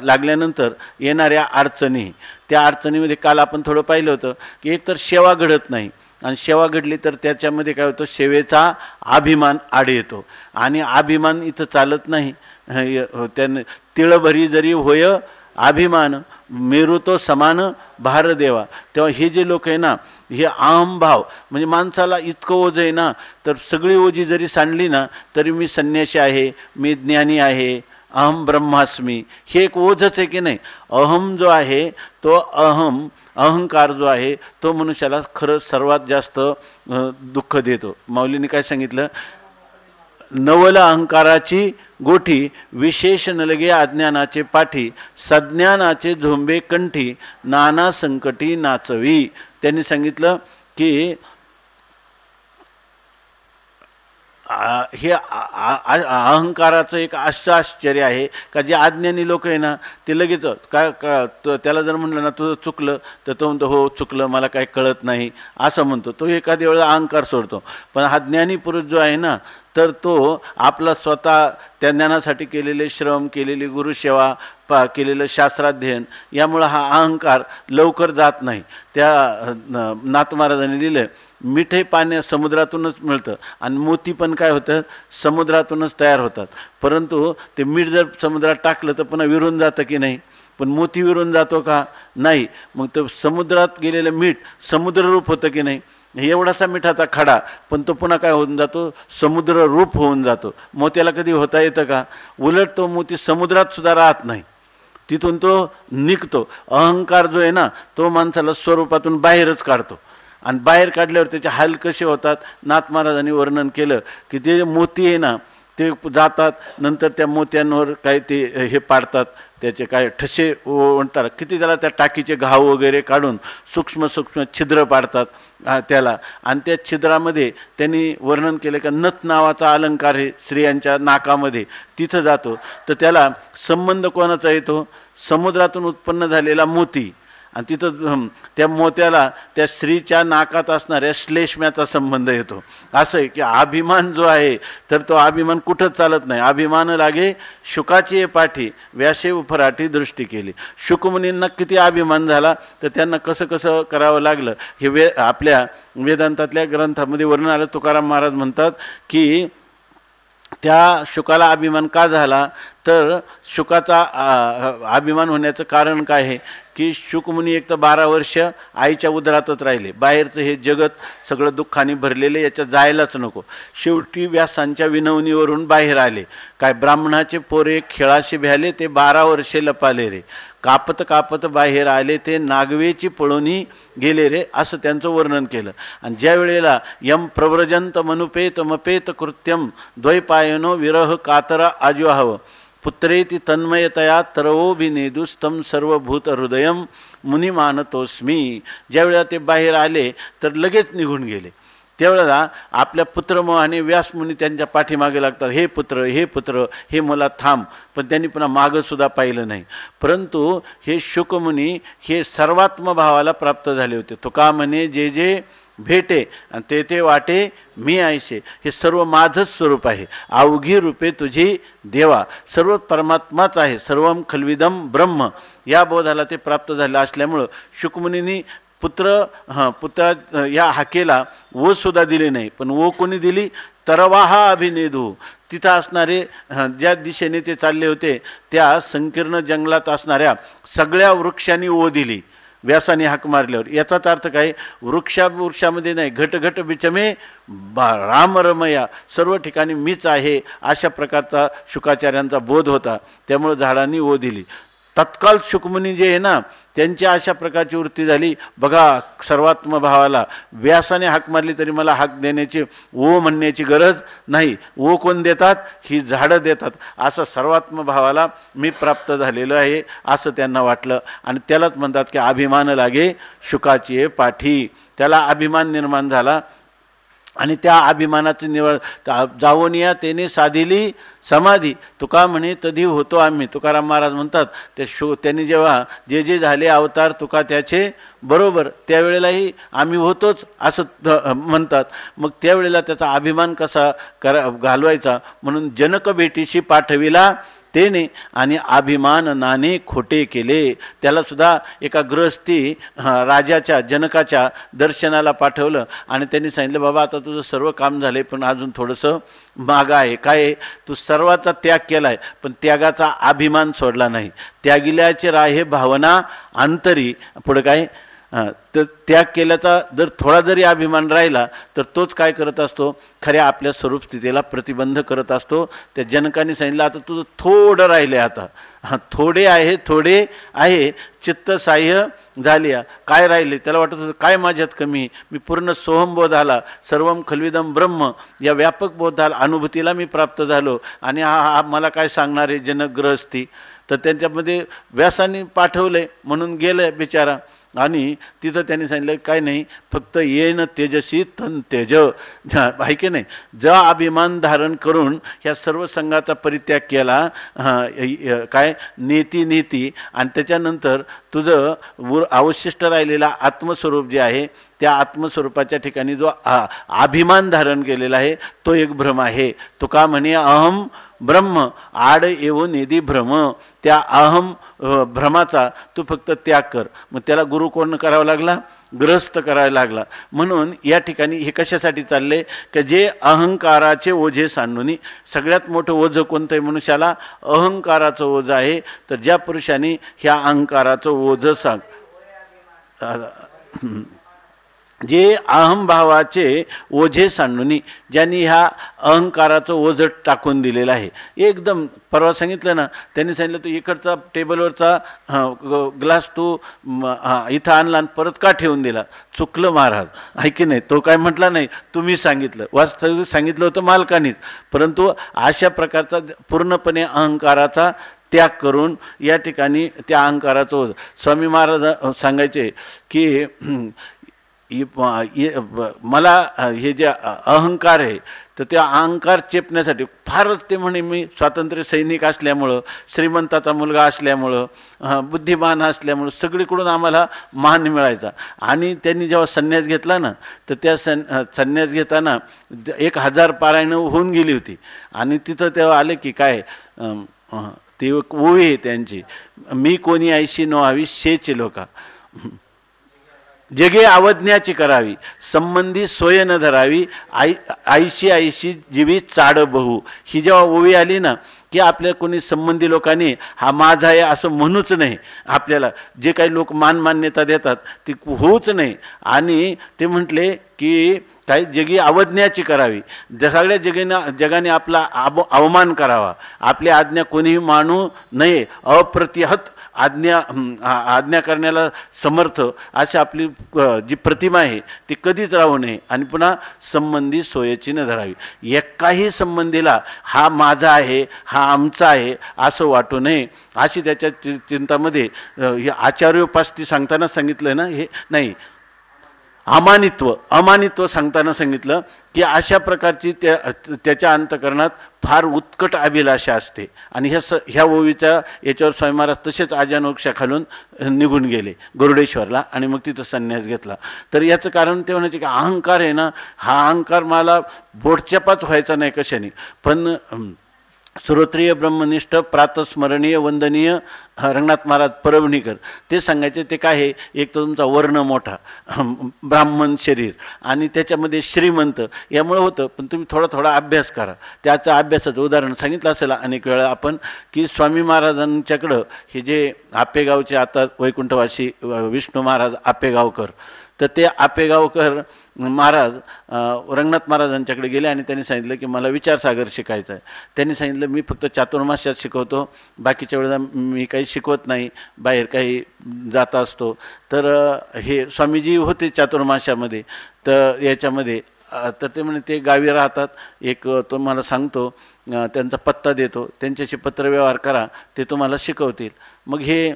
लागल्यानंतर येणाऱ्या अडचणी, त्या अडचणीमध्ये काल आपण थोडं पाहिलं होतं की एकतर सेवा घडत नाही आणि सेवा घडली तर त्याच्यामध्ये काय होतं, सेवेचा अभिमान आड येतो आणि अभिमान इथं चालत नाही. त्याने तिळभरी जरी होय अभिमान, मेरू तो समान भार देवा. तेव्हा हे जे लोक आहे ना, हे अहमभाव म्हणजे माणसाला इतकं ओझ आहे ना, तर सगळी ओझी जरी सांडली ना तरी मी संन्यासी आहे, मी ज्ञानी आहे, अहम ब्रह्मास्मी, हे एक ओझच आहे की नाही. अहम जो आहे तो अहंकार जो आहे तो मनुष्याला खरं सर्वात जास्त दुःख देतो. माऊलीने काय सांगितलं, नवल अहंकाराची गोठी, विशेष नलगे अज्ञानाचे पाठी, सज्ञानाचे झोंबे कंठी, नाना संकटी नाचवी. त्यांनी सांगितलं की हे अहंकाराचं एक असं आश्चर्य आहे का जे अज्ञानी लोक आहे ना ते लगेच त्याला जर म्हणलं ना तुझं चुकलं तर तो म्हणतो हो चुकलं, मला काही कळत नाही असं म्हणतो. तो एखाद्या वेळेला अहंकार सोडतो. पण हा ज्ञानी पुरुष जो आहे ना, तर तो आपला स्वतः त्या ज्ञानासाठी केलेले श्रम, केलेली गुरुसेवा, केलेलं शास्त्राध्ययन यामुळं हा अहंकार लवकर जात नाही. त्या नाथ महाराजांनी लिहिलं, मिठे पाणी समुद्रातूनच मिळतं आणि मोती पण काय होतं, समुद्रातूनच तयार होतात. परंतु ते मीठ जर समुद्रात टाकलं तर पुन्हा विरून जातं की नाही, पण मोती विरून जातो का, नाही. मग तो समुद्रात गेलेलं मीठ समुद्ररूप होतं की नाही. एवढासा मिठाचा खडा पण तो पुन्हा काय होऊन जातो, समुद्र रूप होऊन जातो. मोत्याला कधी होता येतं का, उलट तो मोती समुद्रात सुद्धा राहत नाही, तिथून तो निघतो. अहंकार जो आहे ना तो माणसाला स्वरूपातून बाहेरच काढतो आणि बाहेर काढल्यावर त्याचे हाल कसे होतात नाथ महाराजांनी वर्णन केलं की ते मोती आहे ना ते जातात, नंतर त्या मोत्यांवर काय ते हे पाडतात, त्याचे काय ठसे म्हणतात, किती त्याला त्या टाकीचे घाव वगैरे काढून सूक्ष्म सूक्ष्म छिद्र पाडतात त्याला. आणि त्या छिद्रामध्ये त्यांनी वर्णन केलं का नथ नावाचा अलंकार आहे स्त्रियांच्या नाकामध्ये, तिथं जातो तर त्याला संबंध कोणाचा येतो, समुद्रातून उत्पन्न झालेला मोती, आणि तिथं त्या मोत्याला त्या स्त्रीच्या नाकात असणाऱ्या श्लेष्म्याचा संबंध येतो. असं आहे की अभिमान जो आहे तर तो अभिमान कुठंच चालत नाही. अभिमान लागे शुकाची पाठी, व्यासे उफराठी दृष्टी केली. शुकमुनींना किती अभिमान झाला तर त्यांना कसं कसं करावं लागलं हे आपल्या वेदांतातल्या ग्रंथामध्ये वर्णन आलं. तुकाराम महाराज म्हणतात की त्या शुकाला अभिमान का झाला, तर शुकाचा अभिमान होण्याचं कारण काय आहे की शुकमुनी एक तर 12 वर्ष आईच्या उदरातच राहिले, बाहेरचं हे जगत सगळं दुःखाने भरलेले, याच्यात जायलाच नको. शेवटी व्यासांच्या विनवणीवरून बाहेर आले. काय ब्राह्मणाचे पोरे खेळाशी भ्याले, ते 12 वर्षे लपाले रे, कापत कापत बाहेर आले, ते नागवेची पळोनी गेले रे, असं त्यांचं वर्णन केलं. आणि ज्या वेळेला यम प्रव्रजंत मनुपेत मपेत कृत्यम द्वैपायनो विरह कातरा आज्वाहव पुत्रेति तन्मयतया तरवोभिनेदुस्तम सर्वभूत हृदयम मुनिमानतोस्मी. ज्यावेळेला ते बाहेर आले तर लगेच निघून गेले. त्यावेळेला आपल्या पुत्रमोहाने व्यासमुनी त्यांच्या पाठीमागे लागतात, हे पुत्र हे पुत्र हे मला थांब, पण त्यांनी पुन्हा मागंसुद्धा पाहिलं नाही. परंतु हे शुकमुनी हे सर्वात्म भावाला प्राप्त झाले होते. तुका म्हणे जे जे भेटे आणि ते ते वाटे मी आयशे, हे सर्व माझंच स्वरूप आहे, अवघी रूपे तुझी देवा, सर्व परमात्माच आहे, सर्वम खलविदम ब्रह्म. या बोधाला ते प्राप्त झाले असल्यामुळं शुकमुनींनी पुत्रा या हाकेला वो सुद्धा दिली नाही. पण वो कोणी दिली, तरवाहा अभिनेदू. तिथं असणारे ज्या दिशेने ते चालले होते त्या संकीर्ण जंगलात असणाऱ्या सगळ्या वृक्षांनी ओ दिली व्यासाने हाक मारल्यावर. याचाच अर्थ काय, वृक्षामध्ये नाही, घट घट बिचमे रामरमया, सर्व ठिकाणी मीच आहे, अशा प्रकारचा शुकाचार्यांचा बोध होता. त्यामुळे झाडांनी ओ दिली. तत्काल शुकमुनी जे आहे ना, त्यांची अशा प्रकारची वृत्ती झाली, बघा सर्वात्म भावाला व्यासाने हाक मारली तरी मला हाक देण्याची, ओ म्हणण्याची गरज नाही, ओ कोण देतात, ही झाडं देतात, असं सर्वात्म भावाला मी प्राप्त झालेलं आहे असं त्यांना वाटलं. आणि त्यालाच म्हणतात की अभिमान लागे शुकाची पाठी. त्याला अभिमान निर्माण झाला आणि त्या अभिमानाची निवड जाऊन या त्याने साधिली समाधी. तुका म्हणे तधी होतो आम्ही. तुकाराम महाराज म्हणतात त्यांनी जेव्हा जे जे झाले अवतार तुका त्याचे बरोबर, त्यावेळेलाही आम्ही होतोच असं म्हणतात. मग त्यावेळेला त्याचा अभिमान कसा घालवायचा म्हणून जनक भेटीशी पाठविला तेने आणि अभिमान नाने खोटे केले. त्याला सुद्धा एका गृहस्थी राजाच्या जनकाच्या दर्शनाला पाठवलं आणि त्यांनी सांगितलं, बाबा आता तुझं सर्व काम झाले पण अजून थोडंसं मागं आहे. काय, तू सर्वाचा त्याग केला आहे पण त्यागाचा अभिमान सोडला नाही. त्यागिल्याचे राहे भावना अंतरी. पुढे काय, तर त्याग केल्याचा जर थोडा जरी अभिमान राहिला तर तोच काय करत असतो, खऱ्या आपल्या स्वरूप स्थितीला प्रतिबंध करत असतो. त्या जनकाने सांगितलं आता तुझं थोडं राहिले, आता थोडे आहे चित्त साह्य झाली. काय राहिले, त्याला वाटत होतं काय माझ्यात कमी, मी पूर्ण सोहम बोधाला सर्वम खलविदम ब्रह्म या व्यापक बोधाला अनुभूतीला मी प्राप्त झालो आणि हा मला काय सांगणार आहे जनक गृहस्थी. तर त्यांच्यामध्ये व्यासाने पाठवलंय म्हणून गेलं बिचारा. आणि तिथं त्यांनी सांगितलं काय नाही, फक्त येन तेजसी तन तेज, आहे की नाही. ज्या अभिमान धारण करून ह्या सर्व संघाचा परित्याग केला, काय नीती आणि त्याच्यानंतर तुझं अवशिष्ट राहिलेला आत्मस्वरूप जे आहे त्या आत्मस्वरूपाच्या ठिकाणी जो अभिमान धारण केलेला आहे तो एक भ्रम आहे. तुका म्हणे अहम ब्रह्म आड येवो निधी भ्रम. त्या अहम भ्रमाचा तू फक्त त्याग कर. मग त्याला गुरु कोण करावा लागला, ग्रस्त करायला लागला. म्हणून या ठिकाणी हे कशासाठी चालले की जे अहंकाराचे ओझे सांडून, सगळ्यात मोठं ओझं कोणतं आहे मनुष्याला, अहंकाराचं ओझं आहे. तर ज्या पुरुषांनी ह्या अहंकाराचं ओझं जे अहमभावाचे ओझे सांडून ज्यांनी ह्या अहंकाराचं ओझं टाकून दिलेलं आहे. एकदम परवा सांगितलं ना, त्यांनी सांगितलं तू इकडचा टेबलवरचा ग्लास तू इथं आणला आणि परत का ठेवून दिला, चुकलं महाराज, आहे की नाही. तो काय म्हटला नाही, तुम्ही सांगितलं, वास्तविक सांगितलं होतं मालकानीच. परंतु अशा प्रकारचा पूर्णपणे अहंकाराचा त्याग करून या ठिकाणी त्या अहंकाराचं होतं. स्वामी महाराज सांगायचे की मला हे जे अहंकार आहे तर त्या अहंकार चेपण्यासाठी फारच ते म्हणे मी स्वातंत्र्य सैनिक असल्यामुळं, श्रीमंताचा मुलगा असल्यामुळं, बुद्धिमान असल्यामुळं सगळीकडून आम्हाला मान मिळायचा. आणि त्यांनी जेव्हा संन्यास घेतला ना तर त्या संन्यास घेताना 1000 पारायणं होऊन गेली होती. आणि तिथं तेव्हा आले की काय ती ओवी आहे त्यांची, मी कोणी ऐशी नो हवी शेचे लोका, जगे अवज्ञाची करावी, संबंधी सोय न धरावी, आईशी आईशी जीवी चाड बहु. ही जेव्हा ओवी आली ना की आपल्या कोणी संबंधी लोकांनी हा माझा आहे असं म्हणूच नाही. आपल्याला जे काही लोक मान्यता देतात ती होऊच नाही. आणि ते म्हटले की काही जगी अवज्ञाची करावी, सगळ्या जगाने आपला अवमान करावा, आपली आज्ञा कोणीही मानू नये, अप्रतिहत आज्ञा करण्याला समर्थ अशी आपली जी प्रतिमा आहे ती कधीच राहू नये. आणि पुन्हा संबंधी सोयची न धरावी, एकाही संबंधीला हा माझा आहे हा आमचा आहे असं वाटू नये. अशी त्याच्या चिंतामध्ये आचार्योपास्ती सांगताना सांगितलं ना, हे नाही अमानित्व सांगताना सांगितलं की अशा प्रकारची त्याच्या अंतःकरणात फार उत्कट अभिलाषा असते. आणि ह्या ओवीच्या याच्यावर स्वामी महाराज तसेच आजानोक्षा खालून निघून गेले गरुडेश्वरला आणि मग तिथं संन्यास घेतला. तर याचं कारण ते म्हणायचे की अहंकार आहे ना, हा अहंकार मला बोटच्यापात व्हायचा नाही कशाने, पण श्रोत्रिय ब्रह्मनिष्ठ प्रातस्मरणीय वंदनीय रंगनाथ महाराज परभणीकर ते सांगायचे. ते काय आहे, एक तर तुमचा वर्ण मोठा, ब्राह्मण शरीर आणि त्याच्यामध्ये श्रीमंत, यामुळे होतं. पण तुम्ही थोडा अभ्यास करा. त्याचं अभ्यासाचं उदाहरण सांगितलं असेल अनेक वेळा आपण की स्वामी महाराजांच्याकडं हे जे आपेगावचे आता वैकुंठवासी विष्णू महाराज आपेगावकर, तर ते आपेगावकर महाराज रंगनाथ महाराजांच्याकडे गेले आणि त्यांनी सांगितलं की मला विचारसागर शिकायचं आहे. त्यांनी सांगितलं मी फक्त चातुर्मास्यात शिकवतो, बाकीच्या वेळेला मी काही शिकवत नाही, बाहेर काही जात असतो. तर हे स्वामीजी होते चातुर्मास्यामध्ये, तर याच्यामध्ये तर ते म्हणे ते गावी राहतात, एक तुम्हाला सांगतो त्यांचा पत्ता देतो, त्यांच्याशी पत्रव्यवहार करा, ते तुम्हाला शिकवतील. मग हे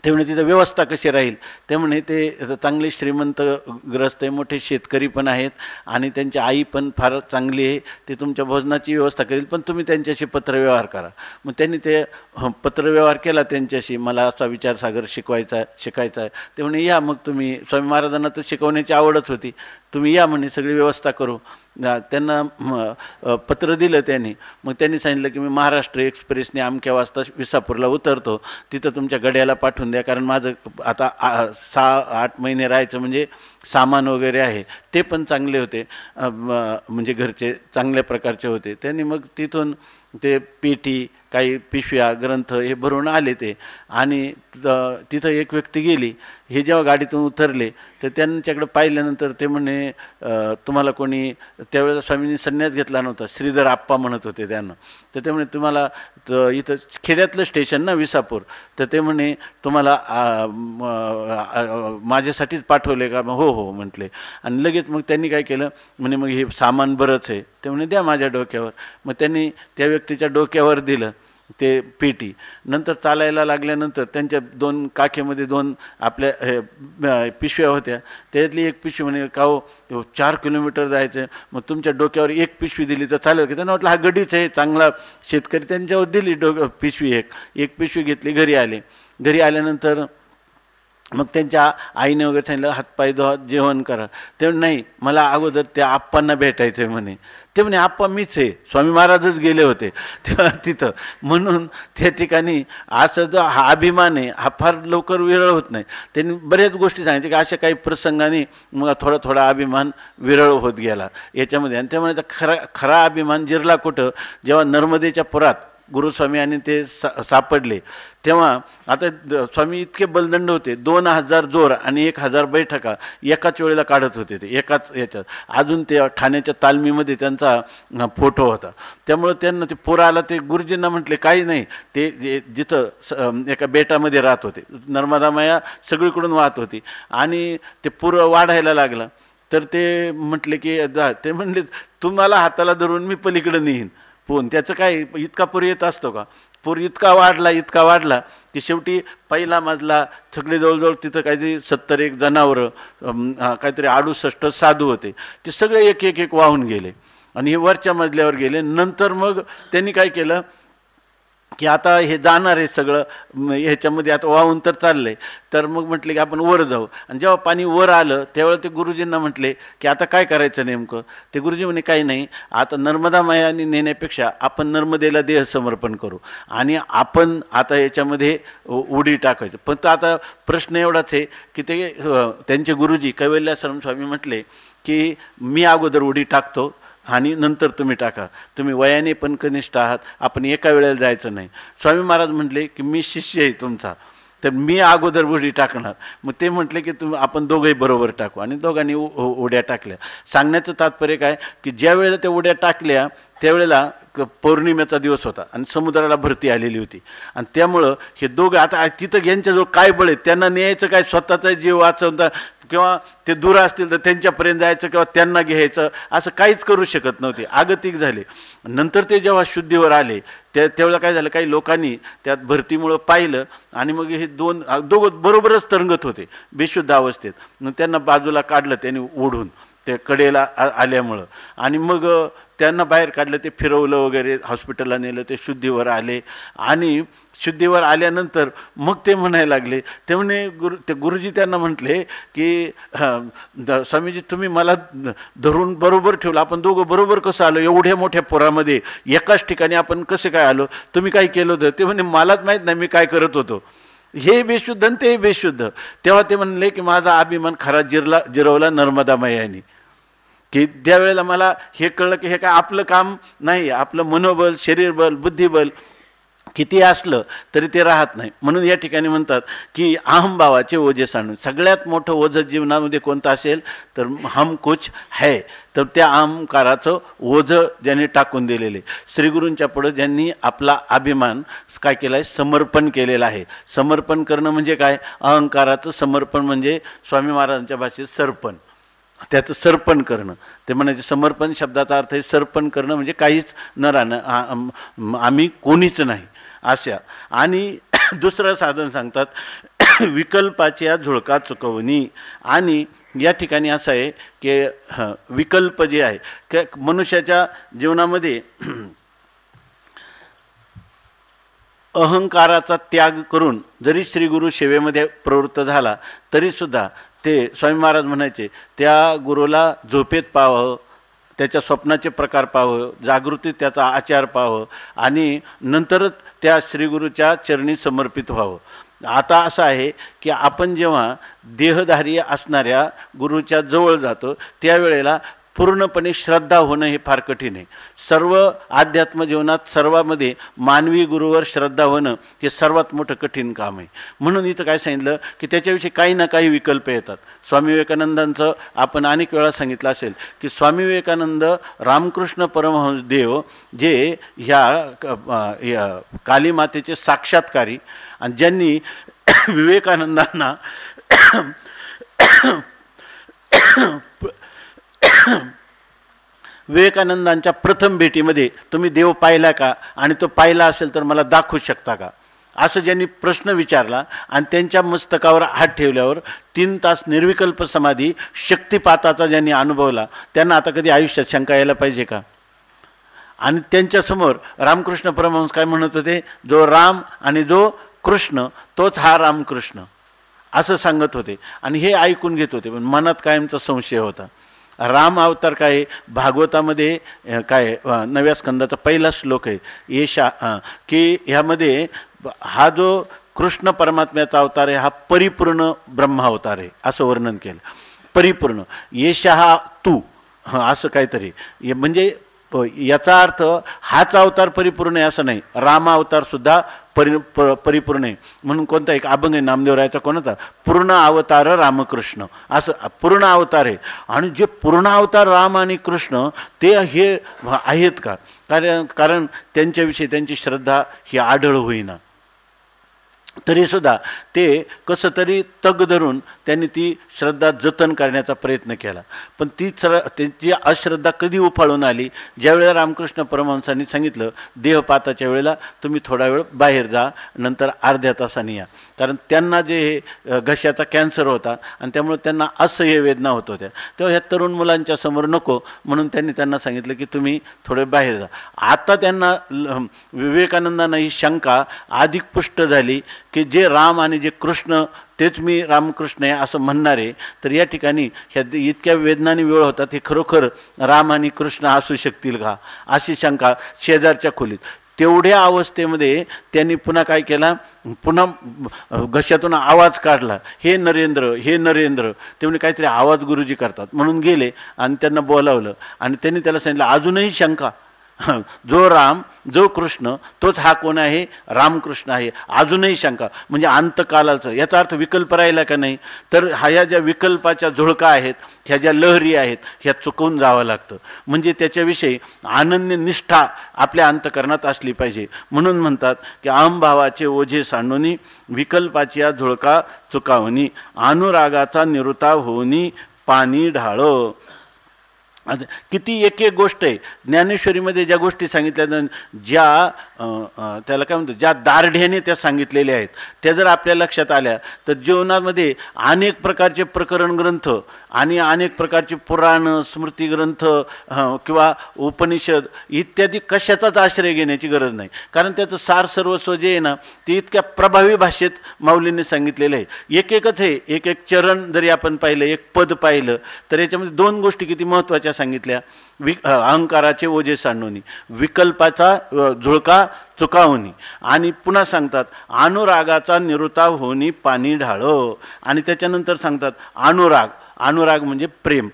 ते म्हणे तिथं व्यवस्था कशी राहील, ते म्हणे ते चांगले श्रीमंत ग्रस्त आहे, मोठे शेतकरी पण आहेत आणि त्यांची आई पण फार चांगली आहे, ते तुमच्या भोजनाची व्यवस्था करेल, पण तुम्ही त्यांच्याशी पत्रव्यवहार करा. मग त्यांनी ते पत्रव्यवहार केला त्यांच्याशी, मला असा विचारसागर शिकायचा आहे. ते म्हणे या मग तुम्ही, स्वामी महाराजांना तर शिकवण्याची आवडच होती, तुम्ही या म्हणे सगळी व्यवस्था करू. त्यांना पत्र दिलं त्यांनी. मग त्यांनी सांगितलं की मी महाराष्ट्र एक्सप्रेसने अमक्या वाजता विसापूरला उतरतो, तिथं तुमच्या गड्याला पाठवून द्या, कारण माझं आता 6-8 महिने राहायचं, म्हणजे सामान वगैरे आहे ते पण चांगले होते, म्हणजे घरचे चांगल्या प्रकारचे होते. त्यांनी मग तिथून ते पेटी काही पिशव्या ग्रंथ हे भरून आले ते. आणि तिथं एक व्यक्ती गेली, हे जेव्हा गाडीतून उतरले तर त्यांच्याकडे पाहिल्यानंतर ते म्हणे तुम्हाला कोणी, त्यावेळेला स्वामींनी संन्यास घेतला नव्हता, श्रीधर आप्पा म्हणत होते त्यांना. तर ते म्हणे तुम्हाला इथं खेड्यातलं स्टेशन ना विसापूर, तर ते म्हणे तुम्हाला माझ्यासाठीच पाठवले का? हो हो म्हटले. आणि लगेच मग त्यांनी काय केलं, म्हणे मग हे सामान बरंच आहे, ते म्हणे द्या माझ्या डोक्यावर. मग त्यांनी त्या व्यक्तीच्या डोक्यावर दिलं ते पेटी. नंतर चालायला लागल्यानंतर त्यांच्या 2 काखेमध्ये 2 आपल्या पिशव्या होत्या, त्यातली एक पिशवी म्हणे का हो 4 किलोमीटर जायचं, मग तुमच्या डोक्यावर एक पिशवी दिली तर चालेल की? त्यांना म्हटलं हा गडीच आहे, चांगला शेतकरी, त्यांच्यावर दिली पिशवी. एक पिशवी घेतली, घरी आले. घरी आल्यानंतर मग त्यांच्या आईने वगैरे सांगितलं हातपाय धुवा, जेवण करा. ते नाही, मला अगोदर त्या आप्पांना भेटायचं आहे म्हणे. ते म्हणे आप्पा मीच आहे, स्वामी महाराजच गेले होते तेव्हा तिथं. म्हणून त्या ठिकाणी असं जो हा अभिमान आहे हा फार लवकर विरळ होत नाही. त्यांनी बऱ्याच गोष्टी सांगितल्या की अशा काही प्रसंगाने मग थोडा अभिमान विरळ होत गेला याच्यामध्ये. आणि त्यामुळे खरा अभिमान जिरला कुठं, जेव्हा नर्मदेच्या पुरात गुरुस्वामी आणि ते सापडले तेव्हा. आता स्वामी इतके बलदंड होते, 2000 जोर आणि 1000 बैठका एकाच वेळेला काढत होते ते, एकाच याच्यात. अजून ते ठाण्याच्या तालमीमध्ये त्यांचा फोटो होता. त्यामुळं त्यांना ते पूर आला, ते गुरुजींना म्हटले काही नाही, ते जिथं एका बेटामध्ये राहत होते, नर्मदा माया सगळीकडून वाहत होती आणि ते पूर वाढायला लागला. तर ते म्हटले की जा, ते म्हणले तुम्हाला हाताला धरून मी पलीकडे नेईन. पण त्याचं काय इतका पूर येत असतो का? पूर इतका वाढला की शेवटी पहिला मजला सगळे जवळजवळ तिथं काहीतरी 70 जनावरं, काहीतरी 68 साधू होते, ते सगळे एक एक एक वाहून गेले आणि हे वरच्या मजल्यावर गेले. नंतर मग त्यांनी काय केलं की आता हे जाणार आहे सगळं ह्याच्यामध्ये, आता वाहून तर चाललंय, तर मग म्हटले की आपण वर जाऊ. आणि जेव्हा पाणी वर आलं त्यावेळेला ते गुरुजींना म्हटले की आता काय करायचं नेमकं. ते गुरुजी म्हणे काही नाही, आता नर्मदा मायाने नेण्यापेक्षा आपण नर्मदेला देह समर्पण करू आणि आपण आता याच्यामध्ये उडी टाकायचं. पण आता प्रश्न एवढाच आहे की ते त्यांचे गुरुजी कैवल्याश्रम स्वामी म्हटले की मी अगोदर उडी टाकतो आणि नंतर तुम्ही टाका, तुम्ही वयाने पण कनिष्ठ आहात, आपण एका वेळेला जायचं नाही. स्वामी महाराज म्हटले की मी शिष्य आहे तुमचा, तर मी अगोदर उडी टाकणार. मग ते म्हटले की आपण दोघंही बरोबर टाकू आणि दोघांनी उड्या टाकल्या. सांगण्याचं तात्पर्य काय की ज्या वेळेला त्या उड्या टाकल्या त्यावेळेला पौर्णिमेचा दिवस होता आणि समुद्राला भरती आलेली होती आणि त्यामुळं हे दोघं आता तिथं यांच्याजवळ काय बळ आहे, त्यांना न्यायचं काय, स्वतःचा जीव वाचवता किंवा ते दूर असतील तर त्यांच्यापर्यंत जायचं किंवा त्यांना घ्यायचं असं काहीच करू शकत नव्हते, आगतिक झाले. नंतर ते जेव्हा शुद्धीवर आले त्यावेळेला काय झालं, काही लोकांनी त्यात भरतीमुळं पाहिलं आणि मग हे दोघं बरोबरच तरंगत होते बेशुद्ध अवस्थेत. मग त्यांना बाजूला काढलं त्यांनी ओढून ते कडेला आल्यामुळं आणि मग त्यांना बाहेर काढलं, ते फिरवलं वगैरे, हॉस्पिटलला नेलं, ते शुद्धीवर आले. आणि शुद्धीवर आल्यानंतर मग ते म्हणायला लागले, ते म्हणे ते गुरुजी त्यांना म्हटले की स्वामीजी तुम्ही मला धरून बरोबर ठेवलं, आपण दोघं बरोबर कसं आलो, एवढ्या मोठ्या पुरामध्ये एकाच ठिकाणी आपण कसे काय आलो, तुम्ही काय केलं होतं. ते म्हणे मलाच माहीत नाही मी काय करत होतो, हे बेशुद्ध आणि ते बेशुद्ध. तेव्हा ते म्हणले की माझा अभिमान खरा जिरवला नर्मदा मैयानी, की त्यावेळेला मला हे कळलं की हे काय आपलं काम नाही, आपलं मनोबल, शरीरबल, बुद्धिबल किती असलं तरी ते राहत नाही. म्हणून या ठिकाणी म्हणतात की अहमभावाचे ओझे सांडून. सगळ्यात मोठं ओझं जीवनामध्ये कोणतं असेल तर हम कुछ है, तर त्या अहंकाराचं ओझं ज्यांनी टाकून दिलेले. श्रीगुरूंच्या पुढं ज्यांनी आपला अभिमान काय केला आहे, समर्पण केलेला आहे. समर्पण करणं म्हणजे काय, अहंकाराचं समर्पण म्हणजे स्वामी महाराजांच्या भाषेत सर्पण, त्याचं सर्पण करणं. ते म्हणायचे समर्पण शब्दाचा अर्थ आहे सर्पण करणं, म्हणजे काहीच न राहणं, आम्ही कोणीच नाही अशा. आणि दुसरं साधन सांगतात विकल्पाच्या झुळका चुकवणी. आणि या ठिकाणी असं आहे की विकल्प जे आहे की मनुष्याच्या जीवनामध्ये अहंकाराचा त्याग करून जरी श्रीगुरु सेवेमध्ये प्रवृत्त झाला तरीसुद्धा ते स्वामी महाराज म्हणायचे त्या गुरुला झोपेत पाहावं, त्याच्या स्वप्नाचे प्रकार पाहावं, जागृतीत त्याचा आचार पाहावं आणि नंतरच त्या श्रीगुरूच्या चरणी समर्पित व्हावं. आता असं आहे की आपण जेव्हा देहधारी असणाऱ्या गुरुच्या जवळ जातो त्यावेळेला पूर्णपणे श्रद्धा होणं हे फार कठीण आहे. सर्व अध्यात्म जीवनात सर्वामध्ये मानवी गुरुवर श्रद्धा होणं हे सर्वात मोठं कठीण काम आहे. म्हणून इथं काय सांगितलं की त्याच्याविषयी काही ना काही विकल्प येतात. स्वामी विवेकानंदांचं आपण अनेक वेळा सांगितलं असेल की स्वामी विवेकानंद रामकृष्ण परमहंस देव जे ह्या कालीमातेचे साक्षात्कारी आणि ज्यांनी विवेकानंदांना विवेकानंदांच्या प्रथम भेटीमध्ये तुम्ही देव पाहिला का आणि तो पाहिला असेल तर मला दाखवू शकता का असं ज्यांनी प्रश्न विचारला आणि त्यांच्या मस्तकावर हात ठेवल्यावर 3 तास निर्विकल्प समाधी शक्तिपाताचा ज्यांनी अनुभवला त्यांना आता कधी आयुष्यात शंका यायला पाहिजे का. आणि त्यांच्यासमोर रामकृष्ण परमहंस काय म्हणत होते, जो राम आणि जो कृष्ण तोच हा रामकृष्ण असं सांगत होते. आणि हे ऐकून घेत होते पण मनात कायमचा संशय होता. राम अवतार काय भागवतामध्ये काय 9व्या स्कंदाचा पहिला श्लोक आहे येशा की ह्यामध्ये हा जो कृष्ण परमात्म्याचा अवतार आहे हा परिपूर्ण ब्रह्मा अवतार आहे असं वर्णन केलं. परिपूर्ण येशा हा तू असं काहीतरी, म्हणजे याचा अर्थ हाच अवतार परिपूर्ण आहे असं नाही, राम अवतार सुद्धा परिपूर्ण आहे. म्हणून कोणता एक अभंग आहे नामदेवरायाचा कोणाचा, पूर्ण अवतार रामकृष्ण, असं पूर्ण अवतार आहे. आणि जे पूर्ण अवतार राम आणि कृष्ण ते हे आहेत का, कारण त्यांच्याविषयी त्यांची श्रद्धा ही आढळ होईना. तरीसुद्धा ते कसं तरी तग धरून त्यांनी ती श्रद्धा जतन करण्याचा प्रयत्न केला. पण त्यांची अश्रद्धा कधी उफाळून आली, ज्यावेळेला रामकृष्ण परमहंसांनी सांगितलं देहपाताच्या वेळेला तुम्ही थोडा वेळ बाहेर जा, नंतर अर्ध्या तासाने या. कारण त्यांना जे हे घशाचा कॅन्सर होता आणि त्यामुळे त्यांना असह्य वेदना होत होत्या. तेव्हा ह्या तरुण मुलांच्या समोर नको म्हणून त्यांनी त्यांना सांगितलं की तुम्ही थोडे बाहेर जा. आता त्यांना विवेकानंदांना ही शंका अधिक पुष्ट झाली की जे राम आणि जे कृष्ण तेच मी रामकृष्ण आहे असं म्हणणारे, तर या ठिकाणी ह्या इतक्या वेदनाने वेळ होतात, हे खरोखर राम आणि कृष्ण असू शकतील का, अशी शंका शेजारच्या खोलीत. तेवढ्या अवस्थेमध्ये त्यांनी पुन्हा काय केला, पुन्हा घशातून आवाज काढला, हे नरेंद्र, हे नरेंद्र. ते म्हणजे काहीतरी आवाज गुरुजी करतात म्हणून गेले आणि त्यांना बोलावलं आणि त्यांनी त्याला सांगितलं अजूनही शंका, जो राम जो कृष्ण तोच हा कोण आहे, रामकृष्ण आहे, अजूनही शंका. म्हणजे अंतकालाचं याचा अर्थ विकल्प राहिला का नाही, तर ह्या ज्या विकल्पाच्या झुळका आहेत, ह्या ज्या लहरी आहेत, ह्या चुकवून जावं लागतं. म्हणजे त्याच्याविषयी अनन्य निष्ठा आपल्या अंतकरणात असली पाहिजे. म्हणून म्हणतात की अहंभावाचे ओझे सांडूनी विकल्पाची या झुळका चुकावणी, अनुरागाचा निरुताव होऊनी पाणी ढाळो. किती एक एक गोष्ट आहे ज्ञानेश्वरीमध्ये ज्या गोष्टी सांगितल्या, ज्या त्याला काय म्हणतो, ज्या दार्ढ्याने त्या सांगितलेल्या आहेत, त्या जर आपल्या लक्षात आल्या तर जीवनामध्ये अनेक प्रकारचे प्रकरण ग्रंथ आणि अनेक प्रकारचे पुराण स्मृती ग्रंथ किंवा उपनिषद इत्यादी कशाचाच आश्रय घेण्याची गरज नाही. कारण त्याचं सार सर्वस्व जे आहे ना, ते इतक्या प्रभावी भाषेत माऊलींनी सांगितलेलं आहे. एक एकच आहे, एक एक चरण जरी आपण पाहिलं, एक पद पाहिलं, तर याच्यामध्ये दोन गोष्टी किती महत्त्वाच्या सांगितल्या. अहंकाराचे ओझे सांडूनी, विकल्पाचा झुळका चुकावणी, आणि पुन्हा सांगतात अनुरागाचा निरुताव होणी पाणी ढाळो. आणि त्याच्यानंतर सांगतात अनुराग. अनुराग म्हणजे प्रेम.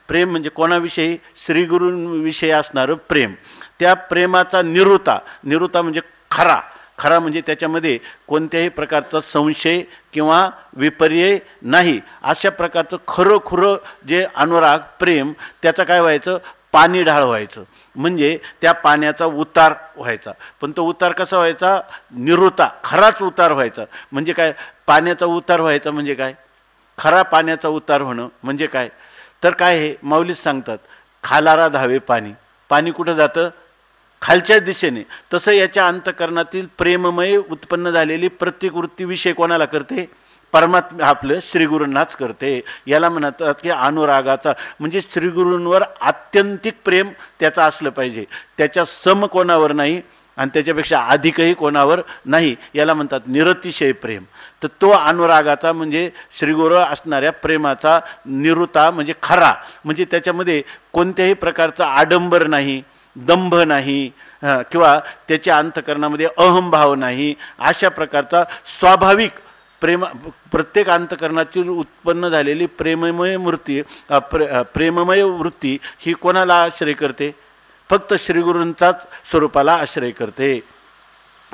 प्रेम म्हणजे कोणाविषयी, श्रीगुरूंविषयी असणारं प्रेम. त्या प्रेमाचा निरुता म्हणजे खरा म्हणजे त्याच्यामध्ये कोणत्याही प्रकारचा संशय किंवा विपर्यय नाही, अशा प्रकारचं खरं जे अनुराग प्रेम, त्याचं काय व्हायचं, पाणी ढाळ व्हायचं. म्हणजे त्या पाण्याचा उतार व्हायचा. पण तो उतार कसा व्हायचा, निरुता, खराच उतार व्हायचा. म्हणजे काय, पाण्याचा उतार व्हायचा म्हणजे काय, खरा पाण्याचा उतार होणं म्हणजे काय, तर काय हे माऊलीच सांगतात, खालारा धावे पाणी. पाणी कुठं जातं, खालच्या दिशेने. तसं याच्या अंतकरणातील प्रेममय उत्पन्न झालेली प्रत्येक वृत्ती विषय कोणाला करते, परमात्मा आपलं श्रीगुरूंनाच करते. याला म्हणतात की अनुरागाचा, म्हणजे श्रीगुरूंवर आत्यंतिक प्रेम त्याचं असलं पाहिजे, त्याच्या सम कोणावर नाही आणि त्याच्यापेक्षा अधिकही कोणावर नाही. याला म्हणतात निरतिशय प्रेम. तर तो अनुरागाचा म्हणजे श्रीगुरू असणाऱ्या प्रेमाचा निरुता म्हणजे खरा, म्हणजे त्याच्यामध्ये कोणत्याही प्रकारचा आडंबर नाही, दंभ नाही, किंवा त्याच्या अंतकरणामध्ये अहंभाव नाही. अशा प्रकारचा स्वाभाविक प्रेम, प्रत्येक अंतकरणाची उत्पन्न झालेली प्रेममय वृत्ती ही कोणाला आश्रय करते, फक्त श्रीगुरूंचाच स्वरूपाला आश्रय करते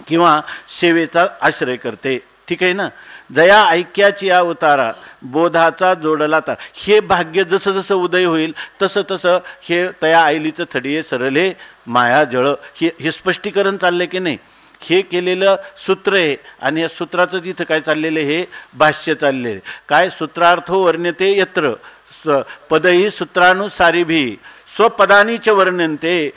किंवा सेवेचा आश्रय करते. ठीक आहे ना. जया ऐक्याची या उतारा, बोधाचा जोडला तार. हे भाग्य जसं जसं उदय होईल तसं तसं हे तया आईलीचं थडिये सरले माया जळ. हे स्पष्टीकरण चाललं की नाही, हे केलेलं सूत्र आहे. आणि या सूत्राचं जिथं काय चाललेलं हे भाष्य चाललेलं काय, सूत्रार्थो वर्ण्यते यत्र पदही सूत्रानुसारी भी स्वपदानीच वर्णनते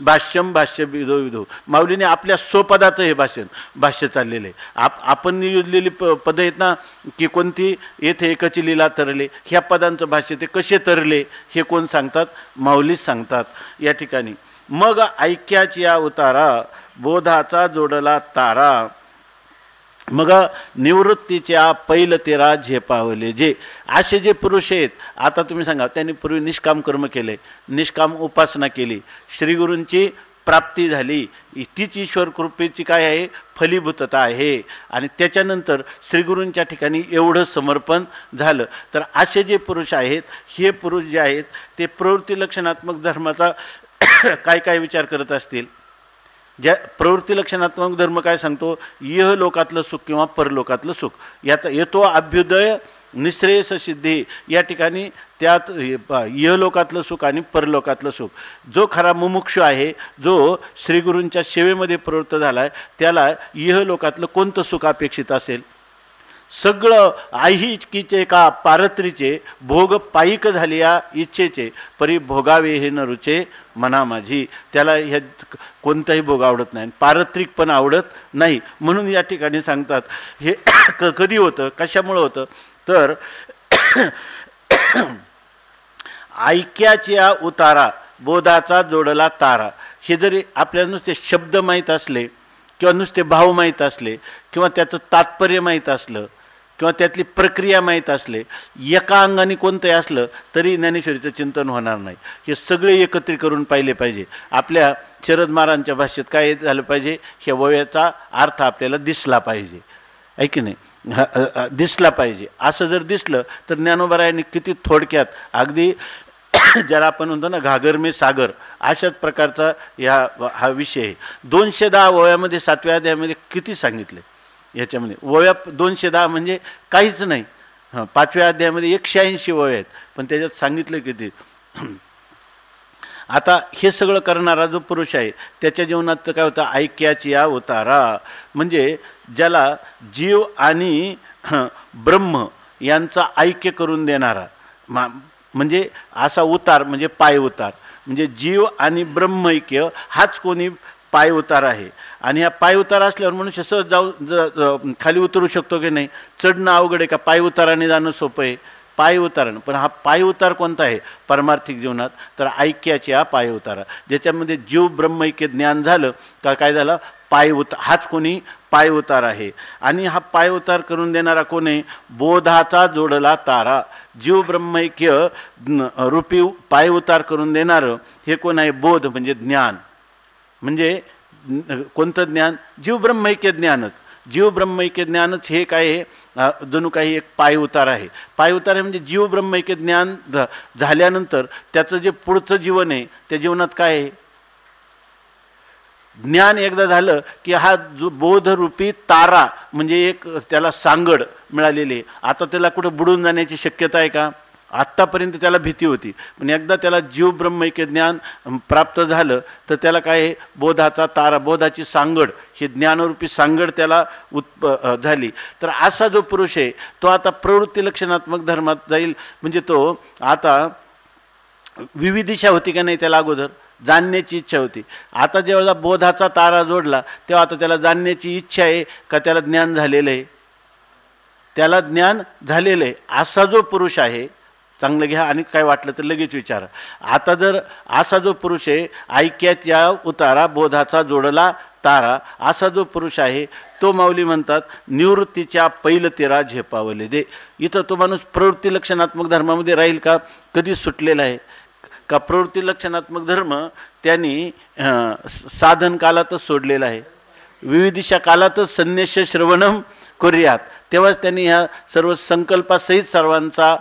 भाष्यम भाष्य विधो. माऊलीने आपल्या स्वपदाचं हे भाष्य चाललेलं आहे. आपण युजलेली पदं आहेत ना, की कोणती, येथे एकची लीला तरले, ह्या पदांचं भाष्य ते कसे तरले हे कोण सांगतात, माऊलीच सांगतात या ठिकाणी. मग ऐक्याची या उतारा, बोधाचा जोडला तारा, मग निवृत्तीच्या पैल तेरा झेपावले. जे असे जे पुरुष आहेत, आता तुम्ही सांगा, त्यांनी पूर्वी निष्काम कर्म केले, निष्काम उपासना केली, श्रीगुरूंची प्राप्ती झाली, तीच ईश्वर कृपेची काय आहे, फलीभूतता आहे. आणि त्याच्यानंतर श्रीगुरूंच्या ठिकाणी एवढं समर्पण झालं. तर असे जे पुरुष आहेत, हे पुरुष जे आहेत ते प्रवृत्ती लक्षणात्मक धर्माचा काय काय विचार करत असतील. ज्या प्रवृत्ती लक्षणात्मक धर्म काय सांगतो, इह लोकातलं सुख किंवा परलोकातलं सुख, याचा येतो अभ्युदय निःश्रेयस सिद्धी, या ठिकाणी त्यात इहलोकातलं सुख आणि परलोकातलं सुख. जो खरा मुमुक्षु आहे, जो श्रीगुरूंच्या सेवेमध्ये प्रवृत्त झाला आहे, त्याला इहलोकातलं कोणतं सुख अपेक्षित असेल? सगळं ऐहिकीचे का पारत्रीचे भोग पायिक झाल्या इच्छेचे, परी भोगावे हे न रुचे मना माझी. त्याला ह्या कोणताही भोग आवडत नाही, पारत्रिक पण आवडत नाही. म्हणून या ठिकाणी सांगतात हे कधी होतं, कशामुळं होतं तर ऐक्याच्या उतारा बोधाचा जोडला तारा. हे जरी आपल्याला नुसते शब्द माहीत असले किंवा नुसते भाव माहीत असले किंवा त्याचं तात्पर्य माहीत असलं किंवा त्यातली प्रक्रिया माहीत असले, एका अंगाने कोणतंही असलं तरी ज्ञानेश्वरीचं चिंतन होणार नाही. हे सगळे एकत्रित करून पाहिले पाहिजे. आपल्या शरद महाराजांच्या भाषेत काय झालं पाहिजे, ह्या वयाचा अर्थ आपल्याला दिसला पाहिजे, आहे की नाही, दिसला पाहिजे. असं जर दिसलं तर ज्ञानोबारायांनी किती थोडक्यात अगदी ज्याला आपण म्हणतो ना घागर में सागर, अशाच प्रकारचा हा विषय आहे. 210 ओव्यामध्ये 7व्या अध्यायामध्ये किती सांगितले याच्यामध्ये. ओव्या 210 म्हणजे काहीच नाही. 5व्या अध्यायामध्ये 180 ओव्या आहेत, पण त्याच्यात सांगितलं किती. आता हे सगळं करणारा जो पुरुष आहे त्याच्या जीवनात तर काय होतं, ऐक्याची या उतारा, म्हणजे ज्याला जीव आणि ब्रह्म यांचा ऐक्य करून देणारा, म्हणजे असा उतार म्हणजे पाय उतार, म्हणजे जीव आणि ब्रह्मैक्य हाच कोणी पाय उतार आहे. आणि हा पाय उतार असल्यावर मनुष्य सहज जाऊ खाली उतरू शकतो की नाही. चढणं अवघड आहे का, पाय उताराने जाणं सोपं आहे, पाय उतारण. पण हा पाय उतार कोणता आहे परमार्थिक जीवनात, तर ऐक्याचे हा पाय उतारा, ज्याच्यामध्ये जीव ब्रह्मैक्य ज्ञान झालं का काय झालं, पाय उतार, हाच कोणी पाय उतार आहे. आणि हा पाय उतार करून देणारा कोण आहे, बोधाचा जोडला तारा. जीव ब्रह्मैक्य रूपी पाय उतार करून देणारं हे कोण आहे, बोध म्हणजे ज्ञान. म्हणजे कोणतं ज्ञान, जीव ब्रह्मैक्य ज्ञानच. जीव ब्रह्मैक्य ज्ञानच हे काय आहे, जणू काही एक पाय उतार आहे. पाय उतार आहे म्हणजे जीव ब्रह्मैक्य ज्ञान झाल्यानंतर त्याचं जे पुढचं जीवन आहे त्या जीवनात काय आहे, ज्ञान एकदा झालं की हा जो बोधरूपी तारा म्हणजे एक त्याला सांगड मिळालेली. आता त्याला कुठं बुडून जाण्याची शक्यता आहे का, आत्तापर्यंत त्याला भीती होती, पण एकदा त्याला जीव ब्रह्मैक्य ज्ञान प्राप्त झालं तर त्याला काय आहे, बोधाचा तारा, बोधाची सांगड, ही ज्ञानरूपी सांगड त्याला झाली. तर असा जो पुरुष आहे तो आता प्रवृत्ती लक्षणात्मक धर्मात जाईल. म्हणजे तो आता विविधिशा होती का नाही त्याला, अगोदर जाणण्याची इच्छा होती. आता जेव्हा बोधाचा तारा जोडला तेव्हा आता त्याला जाणण्याची इच्छा आहे का त्याला ज्ञान झालेलं आहे, त्याला ज्ञान झालेलं आहे. असा जो पुरुष आहे, चांगलं घ्या आणि काय वाटलं तर लगेच विचारा. आता जर असा जो पुरुष आहे, ऐक्याच्या उतारा बोधाचा जोडला तारा, असा जो पुरुष आहे तो माऊली म्हणतात निवृत्तीच्या पैलतेरा झेपावले दे. इथं तो माणूस प्रवृत्ती लक्षणात्मक धर्मामध्ये राहील का, कधी सुटलेला आहे का? प्रवृत्ती लक्षणात्मक धर्म त्यांनी साधन कालातच सोडलेला आहे, विविधिशा कालातच संन्यास श्रवणम करूयात, तेव्हाच त्यांनी ह्या सर्व संकल्पासहित सर्वांचा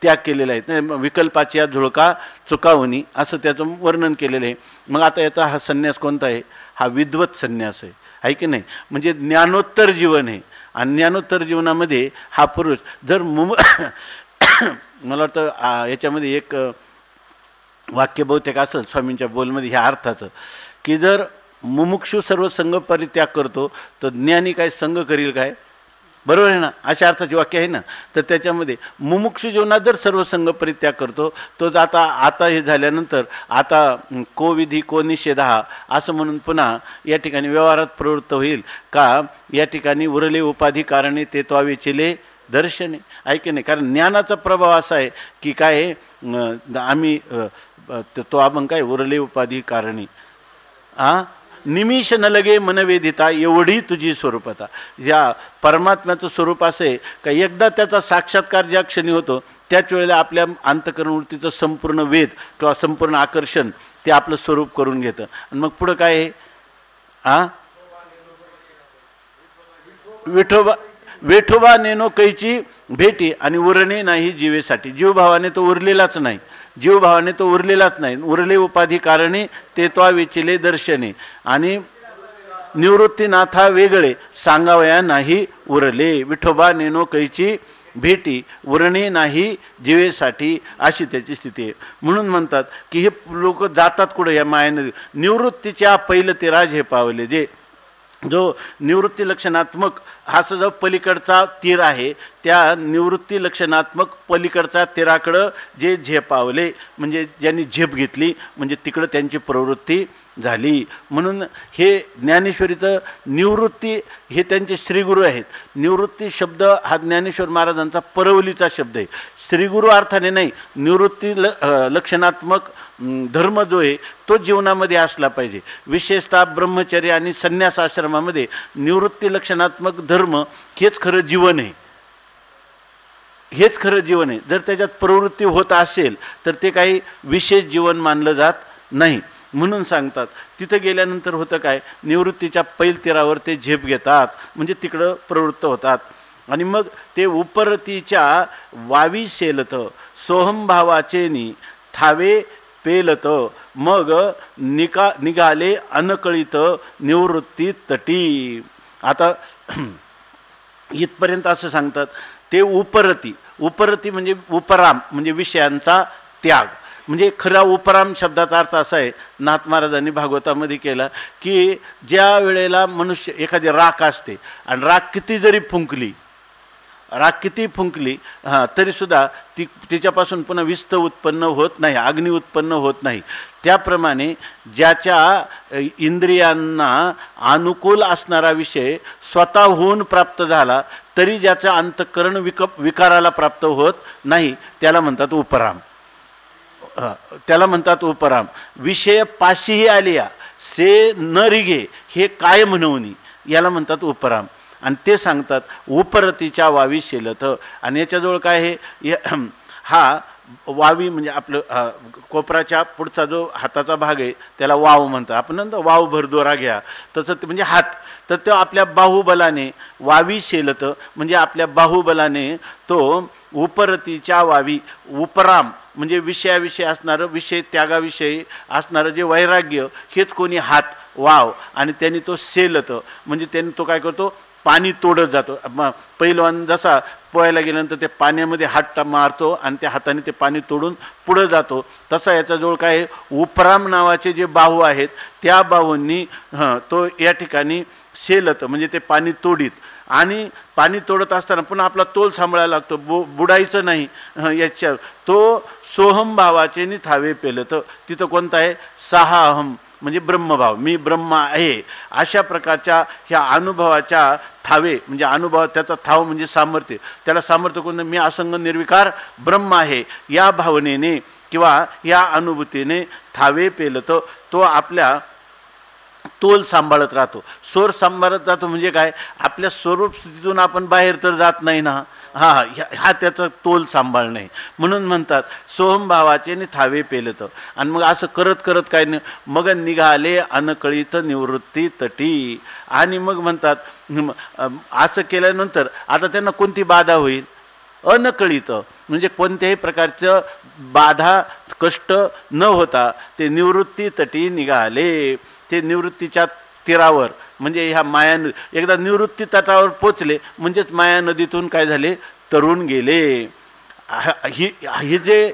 त्याग केलेला आहे. विकल्पाची या झुळका चुकावणी असं त्याचं वर्णन केलेलं आहे. मग आता याचा हा संन्यास कोणता आहे, हा विद्वत संन्यास आहे की नाही, म्हणजे ज्ञानोत्तर जीवन आहे. आणि ज्ञानोत्तर जीवनामध्ये हा पुरुष जर मला वाटतं याच्यामध्ये एक वाक्य बहुतेक असं स्वामींच्या बोलमध्ये ह्या अर्थाचं, की जर मुमुक्षू सर्व संघ परित्याग करतो तर ज्ञानी काय संघ करील काय, बरोबर आहे ना, अशा अर्थाची वाक्य आहे ना. तर त्याच्यामध्ये मुमुक्षू जीवनात जर सर्व संघ परित्याग करतो तो आता हे झाल्यानंतर आता को विधी को निषेध हा असं म्हणून पुन्हा या ठिकाणी व्यवहारात प्रवृत्त होईल का, या ठिकाणी उरले उपाधी कारणे ते तो वेचिले दर्शने, ऐके नाही. कारण ज्ञानाचा प्रभाव असा आहे की काय आम्ही तो आपण काय उरले उपाधी कारणी निमिष न लगे मनवेदिता एवढी तुझी स्वरूपता. या परमात्म्याचं स्वरूप असं आहे का एकदा त्याचा साक्षात्कार ज्या क्षणी होतो त्याच वेळेला आपल्या अंतःकरणवृत्तीचं संपूर्ण वेध किंवा संपूर्ण आकर्षण ते आपलं स्वरूप करून घेतं. आणि मग पुढं काय आहे, विठोबा नेनो कैची भेटी आणि उरणे नाही जीवेसाठी. जीवभावाने तो उरलेलाच नाही, जीवभावाने तो उरलेलाच नाही. उरले उपाधी कारणे ते तो वेचिले दर्शने आणि निवृत्तीनाथा वेगळे सांगावया नाही उरले. विठोबा नेनो कैची भेटी वर्णे नाही जीवेसाठी, अशी त्याची स्थिती आहे. म्हणून म्हणतात की हे लोक जातात कुठं या मायेने, निवृत्तीच्या पहिलं ते राज हे पावले, जे जो निवृत्ती लक्षणात्मक हा जो पलीकडचा तीर आहे, त्या निवृत्ती लक्षणात्मक पलीकडच्या तीराकडं जे झेपावले, म्हणजे ज्यांनी झेप घेतली, म्हणजे तिकडं त्यांची प्रवृत्ती झाली. म्हणून हे ज्ञानेश्वरीचं निवृत्ती हे त्यांचे श्रीगुरू आहेत. निवृत्ती शब्द हा ज्ञानेश्वर महाराजांचा परवलीचा शब्द आहे. श्रीगुरू अर्थाने नाही, निवृत्ती लक्षणात्मक धर्म जो आहे तो जीवनामध्ये असला पाहिजे. विशेषतः ब्रह्मचर्य आणि संन्यास आश्रमामध्ये निवृत्ती लक्षणात्मक धर्म हेच खरं जीवन आहे, हेच खरं जीवन आहे. जर त्याच्यात प्रवृत्ती होत असेल तर ते काही विशेष जीवन मानलं जात नाही. म्हणून सांगतात तिथं गेल्यानंतर होतं काय, निवृत्तीच्या पैल तीरावर ते झेप घेतात, म्हणजे तिकडं प्रवृत्त होतात. आणि मग ते उपरतीच्या वावी शेलत सोहमभावाचे नि ठावे पेलत, मग निघाले अनकळीत निवृत्ती तटी. आता इथपर्यंत असं सांगतात ते उपरती. उपरती म्हणजे उपराम, म्हणजे विषयांचा त्याग. म्हणजे खरा उपराम शब्दाचा अर्थ असा आहे, नाथ महाराजांनी भागवतामध्ये केला की ज्या वेळेला मनुष्य एखादी राख असते आणि राख किती जरी फुंकली, राख किती फुंकली तरीसुद्धा तिच्यापासून पुन्हा विस्त उत्पन्न होत नाही, अग्नी उत्पन्न होत नाही. त्याप्रमाणे ज्याच्या इंद्रियांना अनुकूल असणारा विषय स्वतःहून प्राप्त झाला तरी ज्याचं अंतःकरण विकाराला प्राप्त होत नाही, त्याला म्हणतात उपराम. त्याला म्हणतात उपराम. विषय पाशीही आलिया से न रिगे हे काय म्हणून, याला म्हणतात उपराम. आणि ते सांगतात उपरतीच्या वावी शेलत. आणि याच्याजवळ काय आहे, हा वावी म्हणजे आपलं कोपराच्या पुढचा जो हाताचा भाग आहे त्याला वाव म्हणतात. आपण नंतर वाव भरदोरा घ्या, तसं ते म्हणजे हात. तर तो आपल्या बाहुबलाने वावी शेलत, म्हणजे आपल्या बाहुबलाने तो उपरतीच्या वावी, उपराम म्हणजे विषयाविषयी असणारं, विषय त्यागाविषयी असणारं जे वैराग्य, हेच कोणी हात वाव. आणि त्यांनी तो शेलत म्हणजे त्यांनी तो काय करतो, पाणी तोडत जातो. पहिलवान जसा पोहायला गेल्यानंतर ते पाण्यामध्ये हात मारतो आणि त्या हाताने ते पाणी तोडून पुढं जातो, तसा याच्याजवळ काय उपराम नावाचे जे बाहू आहेत त्या बाहूंनी तो या ठिकाणी शेलत म्हणजे ते पाणी तोडीत. आणि पाणी तोडत असताना पुन्हा आपला तोल सांभाळायला लागतो, बुडायचं नाही याच्या. तो सोहम भावाचे नि थावे पेलत. तिथं कोणता आहे, सहा अहम म्हणजे ब्रह्मभाव, मी ब्रह्म आहे, अशा प्रकारच्या ह्या अनुभवाच्या थावे म्हणजे अनुभव, त्याचा थाव म्हणजे सामर्थ्य. त्याला सामर्थ्य कोणतं, मी असंग निर्विकार ब्रह्म आहे या भावनेने किंवा या अनुभूतीने थावे पेलत. तो आपल्या तोल सांभाळत राहतो, स्वर सांभाळत जातो. म्हणजे काय, आपल्या स्वरूप स्थितीतून आपण बाहेर तर जात नाही ना, हा त्याचा तोल सांभाळणे. म्हणून म्हणतात सोहमभावाचे नि थावे पेलत. आणि मग असं करत करत काय नाही, मग निघाले अनकळीत निवृत्ती तटी. आणि मग म्हणतात असं केल्यानंतर आता त्यांना कोणती बाधा होईल, अनकळीत म्हणजे कोणत्याही प्रकारचं बाधा कष्ट न होता ते निवृत्ती तटी निघाले. ते निवृत्तीच्या तीरावर म्हणजे ह्या माया, एकदा निवृत्ती तटावर पोचले म्हणजेच माया नदीतून काय झाले, तरुण गेले. ही जे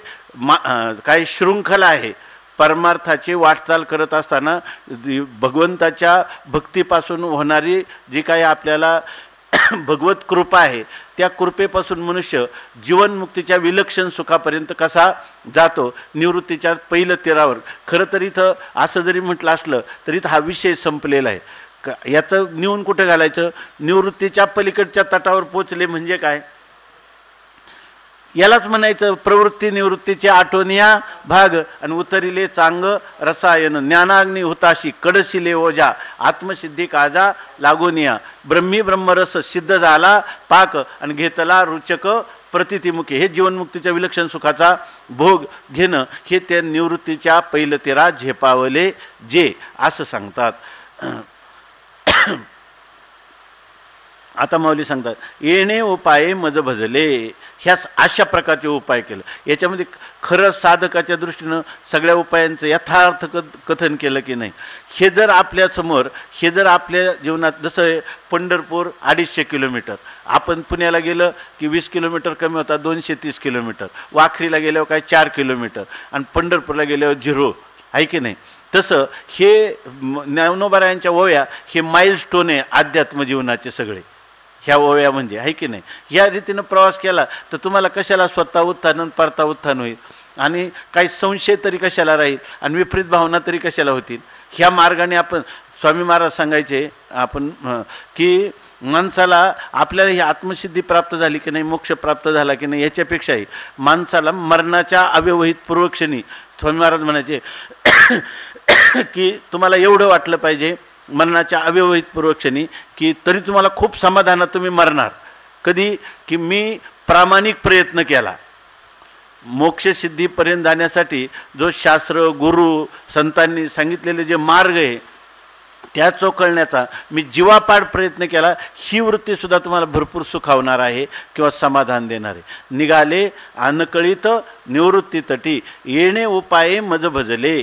काही शृंखला आहे, परमार्थाची वाटचाल करत असताना भगवंताच्या भक्तीपासून होणारी जी काही आपल्याला भगवत कृपा आहे, त्या कृपेपासून मनुष्य जीवनमुक्तीच्या विलक्षण सुखापर्यंत कसा जातो, निवृत्तीच्या पहिलं तीरावर. खरं तर इथं असं जरी म्हटलं असलं तरी इथं हा विषय संपलेला आहे. याचं नेऊन कुठे घालायचं, निवृत्तीच्या पलीकडच्या तटावर पोचले म्हणजे काय, यालाच म्हणायचं प्रवृत्ती निवृत्तीचे आठवणिया भाग. आणि उतरिले चांग रसायन ज्ञानाग्नी हुताशी कडसिले ओझा आत्मसिद्धी काजा लागोनिया. ब्रह्मी ब्रह्मरस सिद्ध झाला पाक आणि घेतला रुचक प्रतितिमुखी. हे जीवनमुक्तीच्या विलक्षण सुखाचा भोग घेणं हे त्या निवृत्तीच्या पहिलं तेरा झेपावले जे, असं सांगतात. आता माऊली सांगतात येणे उपाये मज भजले. ह्याच अशा प्रकारचे उपाय केलं. याच्यामध्ये खरं साधकाच्या दृष्टीनं सगळ्या उपायांचं यथार्थ कथन केलं की नाही, हे जर आपल्यासमोर, हे जर आपल्या जीवनात, जसं पंढरपूर 250 किलोमीटर, आपण पुण्याला गेलं की 20 किलोमीटर कमी होतात, 230 किलोमीटर, वाखरीला गेल्यावर काय 4 किलोमीटर, आणि पंढरपूरला गेल्यावर 0, आहे की नाही. तसं हे ज्ञानोबारायांच्या ओव्या हे माइलस्टोन आहे अध्यात्म जीवनाचे सगळे, ह्या ओव्या म्हणजे, आहे की नाही. ह्या रीतीनं प्रवास केला तर तुम्हाला कशाला स्वतः उत्थान परता उत्थान होईल, आणि काही संशय तरी कशाला राहील, आणि विपरीत भावना तरी कशाला होतील. ह्या मार्गाने आपण, स्वामी महाराज सांगायचे आपण की माणसाला, आपल्याला ही आत्मसिद्धी प्राप्त झाली की नाही, मोक्ष प्राप्त झाला की नाही, याच्यापेक्षाही माणसाला मरणाच्या अव्यवहित पूर्वक्षणी स्वामी महाराज म्हणायचे की तुम्हाला एवढं वाटलं पाहिजे मरणाच्या अव्यवहित पूर्वक्षणी की तरी तुम्हाला खूप समाधानात तुम्ही मरणार. कधी की मी प्रामाणिक प्रयत्न केला, मोक्षसिद्धीपर्यंत जाण्यासाठी जो शास्त्र, गुरु, संतांनी सांगितलेले जे मार्ग आहे त्या चोखळण्याचा मी जीवापाड प्रयत्न केला. ही वृत्तीसुद्धा तुम्हाला भरपूर सुखावणार आहे किंवा समाधान देणार आहे. निघाले अनकळीत निवृत्ती तटी, येणे उपाये मज भजले,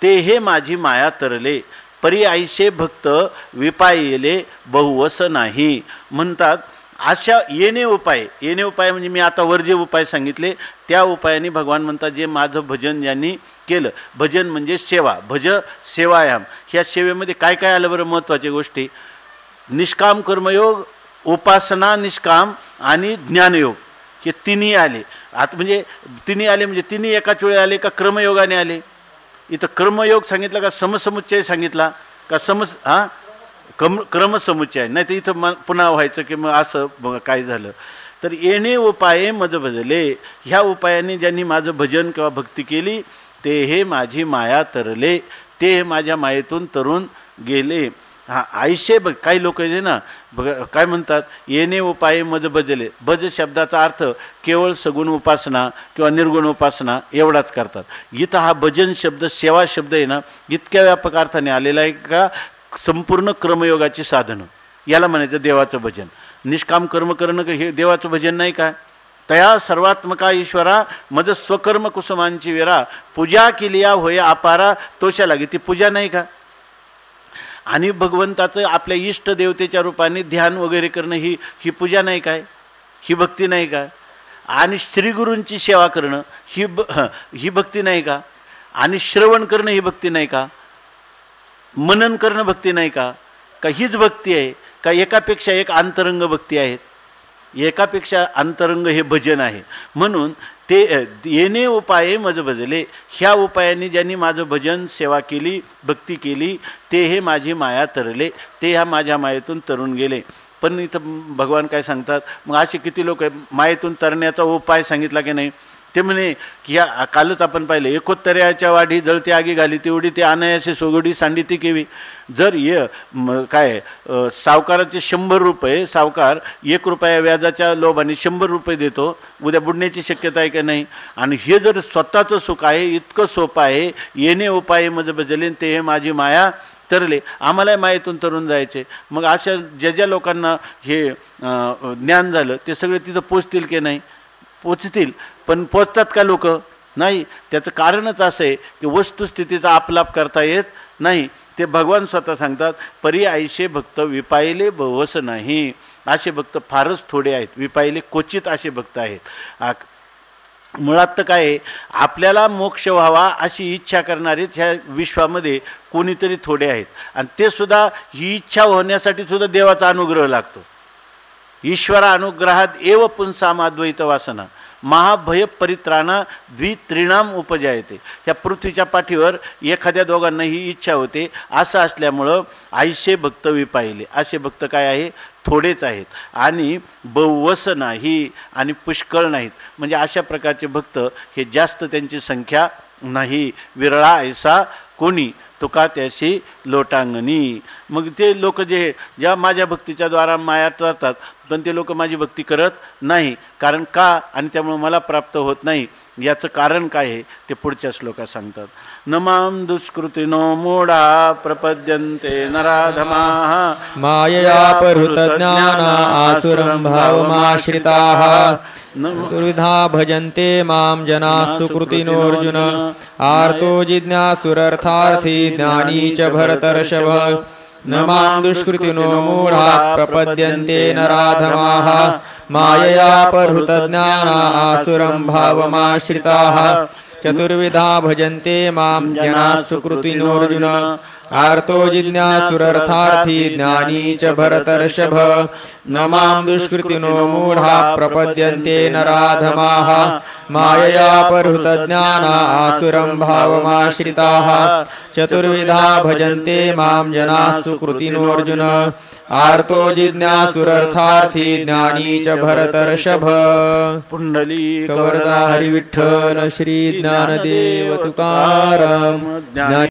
ते हे माझी माया तरले, परी आईशे भक्त विपायले बहुवस नाही. म्हणतात अशा येणे उपाय, येणे उपाय म्हणजे मी आता वर जे उपाय सांगितले त्या उपायाने भगवान म्हणतात जे माझं भजन ज्यांनी केलं, भजन म्हणजे सेवा, भज सेवायाम. ह्या सेवेमध्ये काय काय आलं बरं महत्त्वाच्या गोष्टी, निष्काम कर्मयोग, उपासना निष्काम आणि ज्ञानयोग, हे तिन्ही आले. आता म्हणजे तिन्ही आले म्हणजे तिन्ही एकाच वेळी आले का क्रमयोगाने आले. इथं कर्मयोग सांगितलं का समसमुच्चय सांगितला का क्रमसमुच्चय, नाही तर इथं पुन्हा व्हायचं की मग असं बघा काय झालं. तर येणे उपाये मज भजले, ह्या उपायाने ज्यांनी माझं भजन किंवा भक्ती केली ते हे माझी माया तरले, ते हे माझ्या मायेतून तरून गेले. हा आयशे बघ, काही लोक आहे ना बघ काय म्हणतात, येणे उपाये मज भजले. भज शब्दाचा अर्थ केवळ सगुण उपासना किंवा निर्गुण उपासना एवढाच करतात. इथं हा भजन शब्द, सेवा शब्द आहे ना, इतक्या व्यापक अर्थाने आलेला आहे का संपूर्ण क्रमयोगाची साधनं, याला म्हणायचं देवाचं भजन. निष्काम कर्म करणं हे देवाचं भजन नाही का. तया सर्वात्मका ईश्वरा मज स्वकर्म कुसुमांची वेरा, पूजा केलिया होय अपारा, तोशा लागे, ती पूजा नाही का. आणि भगवंताचं आपल्या इष्ट देवतेच्या रूपाने ध्यान वगैरे करणं ही पूजा नाही काय, ही भक्ती नाही का. आणि श्रीगुरूंची सेवा करणं ही भक्ती नाही का. आणि श्रवण करणं ही भक्ती नाही का. मनन करणं भक्ती नाही का. का हीच भक्ती आहे का एकापेक्षा एक अंतरंग भक्ती आहेत, एकापेक्षा अंतरंग हे भजन आहे. म्हणून ते येणे उपाये मज भजले, ह्या उपायांनी ज्यांनी माझं भजन सेवा केली, भक्ती केली, ते हे माझी माया तरले, ते ह्या माझ्या मायेतून तरून गेले. पण इथं भगवान काय सांगतात, मग असे किती लोक मायेतून तरण्याचा उपाय सांगितला की नाही. ते म्हणे की ह्या कालच आपण पाहिलं, एकोत्तऱ्याच्या वाढी जळते आगी घाली तेवढी ते अनायासे सोगडी सांडिती केवी. जर काय सावकाराचे 100 रुपये, सावकार 1 रुपया व्याजाच्या लोभाने 100 रुपये देतो, उद्या बुडण्याची शक्यता आहे का नाही. आणि हे जर स्वतःचं सुख आहे, इतकं सोपं आहे, येणे उपाय मज भजले, ते हे माझी माया तरले, आम्हाला मायेतून तरून जायचे. मग अशा ज्या लोकांना हे ज्ञान झालं ते सगळे तिथं पोचतील की नाही, पोचतील. पण पोचतात का लोक, नाही. त्याचं कारणच असं आहे की वस्तुस्थितीचा आपलाप करता येत नाही. ते भगवान स्वतः सांगतात, परी आईशे भक्त विपायले बहुवस नाही. असे भक्त फारच थोडे आहेत, विपायले क्वचित असे भक्त आहेत. मुळात तर काय आहे, आपल्याला मोक्ष व्हावा अशी इच्छा करणारे ह्या विश्वामध्ये कोणीतरी थोडे आहेत. आणि ते सुद्धा ही इच्छा होण्यासाठी सुद्धा देवाचा अनुग्रह लागतो. ईश्वरा अनुग्रहात एव पुंसाम अद्वैत वासना, महाभय परित्राणा द्वित्रिणाम उपजायते. ह्या पृथ्वीच्या पाठीवर एखाद्या दोघांना ही इच्छा होते. असं असल्यामुळं आयशे भक्त विपाहिले, असे भक्त काय आहे, थोडेच आहेत. आणि बहुवस नाही आणि पुष्कळ नाहीत. म्हणजे अशा प्रकारचे भक्त हे जास्त त्यांची संख्या नाही. विरळा ऐसा कोणी तुका त्याशी लोटांगणी. मग ते लोक ज्या माझ्या भक्तीच्या द्वारा मायात राहतात, पण ते लोक माझी भक्ती करत नाही. कारण का, आणि त्यामुळे मला प्राप्त होत नाही, याचं कारण काय आहे ते पुढच्या श्लोकात सांगतात. नमाम दुष्कृतिनो मूढा प्रपद्यन्ते नराधमाः मायया परुत ज्ञाना आसुरं भावमाश्रिताः चतुर्विधा भजन्ते मां जनाः सुकृतिनोऽर्जुन आर्तो जिज्ञासुरर्थार्थी ज्ञानी च भरतर्षभ न मां दुष्कृतिनो मूढाः प्रपद्यन्ते नराधमाः मायया परुतज्ञाना आसुरं भावमाश्रिताः चतुर्विधा भजन्ते मां जनाः सुकृतिनोऽर्जुन आर्तो जिज्ञासुरर्थार्थी ज्ञानी च भरतर्षभ न मां दुष्कृतिनो मूढाः प्रपद्यन्ते नराधमाः मायया परुतज्ञाना आसुरं भावमाश्रिताः चतुर्विधा भजन्ते मां जनाः सुकृतिनोऽर्जुन आर्तो जिज्ञासुरर्थार्थी ज्ञानी च भरतर्षभ पुंडलीक वरदा हरि विठ्ठल श्री ज्ञानदेव तुकाराम